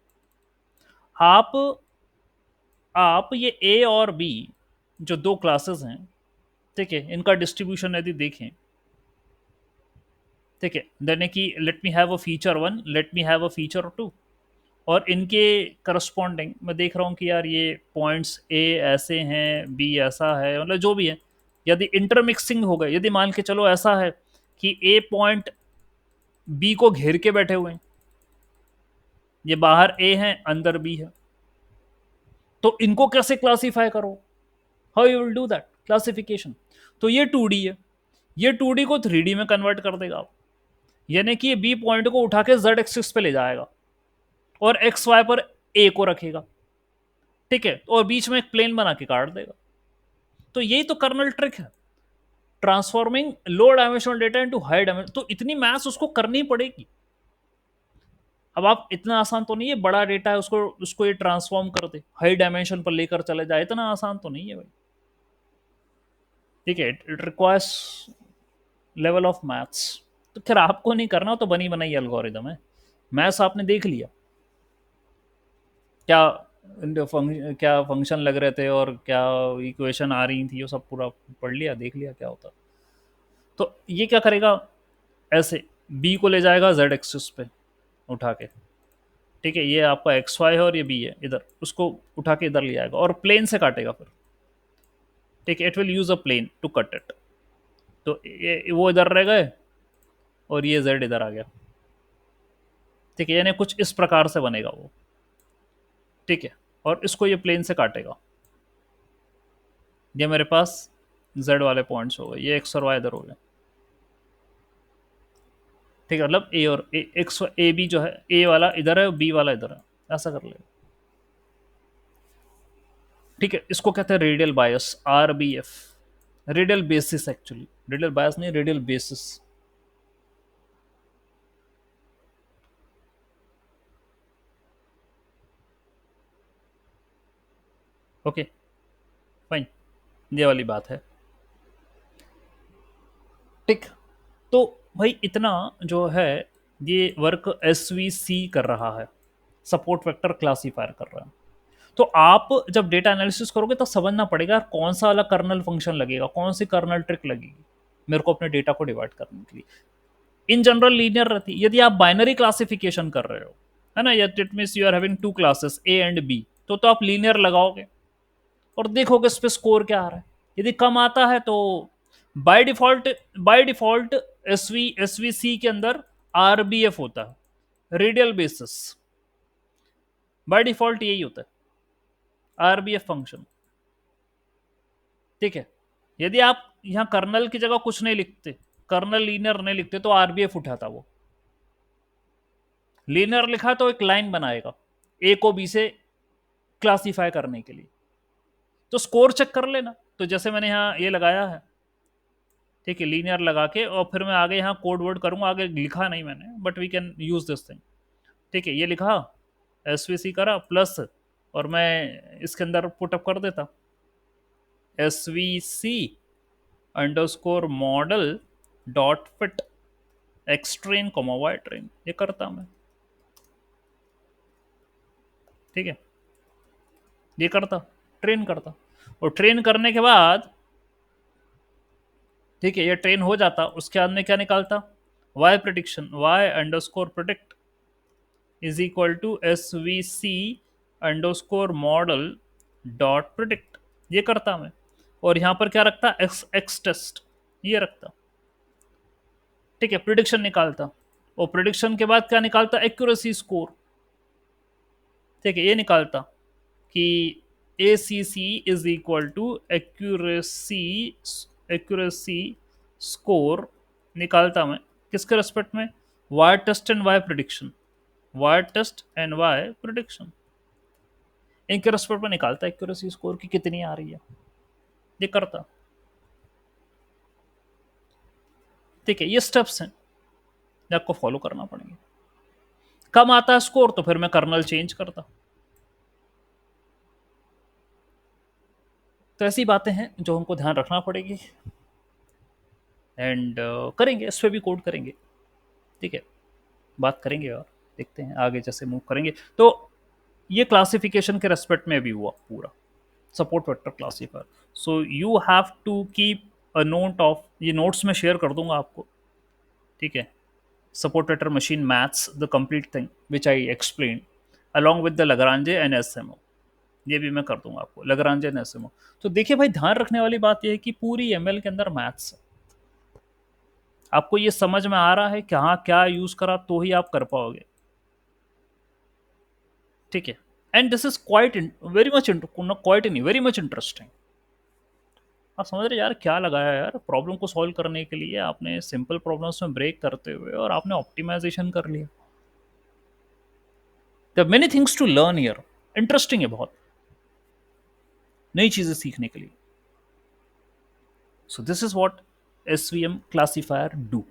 आप ये ए और बी जो दो क्लासेस हैं, ठीक है, इनका डिस्ट्रीब्यूशन यदि देखें, ठीक है, यानी कि let me have a feature 1, let me have a feature 2, और इनके करस्पॉन्डिंग मैं देख रहा हूँ कि यार ये पॉइंट्स ए ऐसे हैं, बी ऐसा है, मतलब जो भी है, यदि इंटरमिक्सिंग हो गए, यदि मान के चलो ऐसा है कि ए पॉइंट बी को घेर के बैठे हुए हैं, ये बाहर ए है अंदर बी है, तो इनको कैसे क्लासीफाई करो, how you will do that classification. तो ये 2D है, ये 2D को 3D में कन्वर्ट कर देगा आप, यानी कि ये बी पॉइंट को उठा के जेड एक्सिस पे ले जाएगा और एक्स वाई पर ए को रखेगा, ठीक है, और बीच में एक प्लेन बना के काट देगा। तो यही तो कर्नल ट्रिक है, transforming low dimensional data into high dimension. तो इतनी मैथ्स उसको करनी पड़ेगी। अब आप, इतना आसान तो नहीं है, बड़ा डेटा है उसको उसको ये ट्रांसफॉर्म कर दे, हाई डायमेंशन पर लेकर चले जाए, इतना आसान तो नहीं है भाई। ठीक है, it requires level of maths. तो खैर आपको नहीं करना, तो बनी बनाई एल्गोरिदम है। मैथ्स आपने देख लिया, क्या क्या फंक्शन लग रहे थे और क्या इक्वेशन आ रही थी, वो सब पूरा पढ़ लिया, देख लिया क्या होता। तो ये क्या करेगा, ऐसे बी को ले जाएगा जेड एक्सिस पे उठा के। ठीक है, ये आपका एक्स वाई है और ये बी है, इधर उसको उठा के इधर ले जाएगा और प्लेन से काटेगा फिर। ठीक है, it will use a plane to cut it. तो ये वो इधर रह गए और ये जेड इधर आ गया। ठीक है, यानी कुछ इस प्रकार से बनेगा वो। ठीक है, और इसको ये प्लेन से काटेगा। ये मेरे पास जेड वाले पॉइंट्स हो गए, ये एक्स और वाई इधर हो गए। ठीक है, मतलब ए और ए, एक्स ए बी जो है, ए वाला इधर है, बी वाला इधर है, ऐसा कर लेगा। ठीक है, इसको कहते हैं radial bias, R B F, radial basis. Actually radial bias नहीं, रेडियल बेसिस। ओके, फाइन, ये वाली बात है। ठीक, तो भाई इतना जो है, ये वर्क एस वी सी कर रहा है, सपोर्ट वेक्टर क्लासीफायर कर रहा है। तो आप जब डेटा एनालिसिस करोगे तो समझना पड़ेगा कौन सा वाला कर्नल फंक्शन लगेगा, कौन सी कर्नल ट्रिक लगेगी मेरे को अपने डेटा को डिवाइड करने के लिए। इन जनरल लीनियर रहती है। यदि आप बाइनरी क्लासिफिकेशन कर रहे हो, है ना, it means you are having two classes A and B, तो आप लीनियर लगाओगे और देखोगे इस पे स्कोर क्या आ रहा है। यदि कम आता है तो by default, by default SVC के अंदर आरबीएफ होता है, रेडियल बेसिस। बाय डिफॉल्ट यही होता है, आरबीएफ फंक्शन। ठीक है, यदि आप यहां कर्नल की जगह कुछ नहीं लिखते, कर्नल लीनियर नहीं लिखते, तो आरबीएफ उठाता वो। लीनियर लिखा तो एक लाइन बनाएगा ए को बी से क्लासीफाई करने के लिए। तो स्कोर चेक कर लेना, तो जैसे मैंने यहाँ ये लगाया है, ठीक है, लीनियर लगा के, और फिर मैं आगे यहाँ कोड वर्ड करूंगा, आगे लिखा नहीं मैंने, but we can use this thing. ठीक है, ये लिखा, एसवीसी करा प्लस, और मैं इसके अंदर पुटअप कर देता S V C under score model dot fit X train comma Y train, ये करता मैं। ठीक है, ये करता, ट्रेन करता, और ट्रेन करने के बाद, ठीक है, ये ट्रेन हो जाता, उसके बाद में क्या निकालता, y prediction, y underscore predict is equal to S V C under score model dot predict, ये करता मैं। और यहां पर क्या रखता, एक्स एक्स टेस्ट, ये रखता। ठीक है, प्रिडिक्शन निकालता, और प्रिडिक्शन के बाद क्या निकालता, एक्यूरेसी स्कोर। ठीक है, ये निकालता कि A C C is equal to accuracy, accuracy score निकालता मैं किसके रेस्पेक्ट में, Y test and Y prediction, Y test and Y prediction, इनके रेस्पेक्ट में निकालता एक्यूरेसी स्कोर की कितनी आ रही है, ये करता। ठीक है, ये स्टेप्स हैं, ये आपको फॉलो करना पड़ेंगे। कम आता है स्कोर तो फिर मैं कर्नल चेंज करता। तो ऐसी बातें हैं जो हमको ध्यान रखना पड़ेगी, एंड करेंगे, इस पर भी कोड करेंगे। ठीक है, बात करेंगे और देखते हैं आगे जैसे मूव करेंगे। तो ये क्लासिफिकेशन के रेस्पेक्ट में भी हुआ पूरा, support vector classifier. So you have to keep a note of, ये नोट्स में शेयर कर दूंगा आपको। ठीक है, support vector machine maths the complete thing which I explain along with the Lagrange and SMO, ये भी मैं कर दूंगा आपको, लगरांजे एंड एसएमओ। तो देखिए भाई, ध्यान रखने वाली बात यह है कि पूरी एमएल के अंदर मैथ्स है। आपको ये समझ में आ रहा है कि हाँ क्या यूज करा तो ही आप कर पाओगे। ठीक है, and this is quite very much quite in very much interesting. आप समझ रहे यार क्या लगाया है यार, प्रॉब्लम को सॉल्व करने के लिए आपने सिंपल प्रॉब्लम्स में ब्रेक करते हुए और आपने ऑप्टिमाइजेशन कर लिया। There many things to learn here, interesting है बहुत, नई चीजें सीखने के लिए। So this is what SVM classifier do.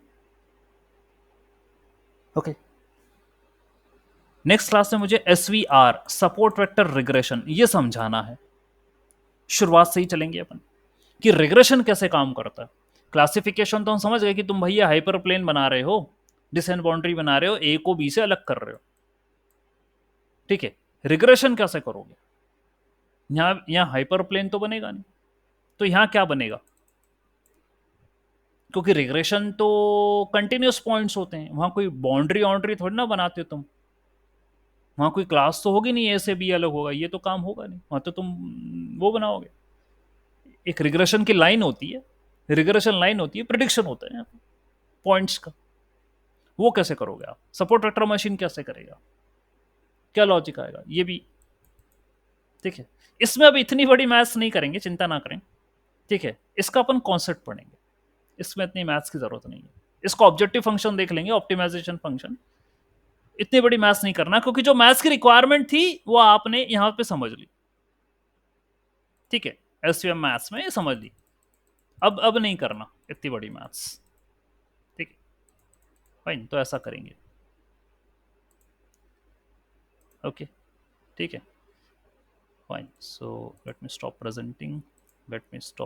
Okay. Next class में मुझे SVR सपोर्ट वेक्टर रिग्रेशन ये समझाना है। शुरुआत से ही चलेंगे अपन कि रिग्रेशन कैसे काम करता है। क्लासिफिकेशन तो हम समझ गए कि तुम भैया हाइपर प्लेन बना रहे हो, डिसेंट बाउंड्री बना रहे हो, ए को बी से अलग कर रहे हो, ठीक है। रिग्रेशन कैसे करोगे? यहां हाइपर प्लेन तो बनेगा नहीं, तो यहां क्या बनेगा? क्योंकि रिग्रेशन तो कंटिन्यूस पॉइंट्स होते हैं, वहां कोई बाउंड्री बाउंड्री थोड़ी ना बनाते हो तुम। वहां कोई क्लास तो होगी नहीं, ए से बी अलग होगा, ये तो काम होगा नहीं। वहां तो तुम वो बनाओगे, एक रिग्रेशन की लाइन होती है, रिग्रेशन लाइन होती है, प्रिडिक्शन होता है पॉइंट्स का। वो कैसे करोगे आप? सपोर्ट वेक्टर मशीन कैसे करेगा? क्या लॉजिक आएगा? ये भी ठीक है। इसमें अब इतनी बड़ी मैथ्स नहीं करेंगे, चिंता ना करें, ठीक है। इसका अपन कॉन्सेप्ट पढ़ेंगे, इसमें इतनी मैथ्स की जरूरत नहीं है। इसको ऑब्जेक्टिव फंक्शन देख लेंगे, ऑप्टिमाइजेशन फंक्शन। इतनी बड़ी मैथ्स नहीं करना, क्योंकि जो मैथ्स की रिक्वायरमेंट थी वो आपने यहां पे समझ ली, ठीक है। एसवीएम मैथ्स में समझ ली, अब नहीं करना इतनी बड़ी मैथ्स, ठीक है। फाइन, तो ऐसा करेंगे, ओके, ठीक है। Fine, so let me stop presenting, let me stop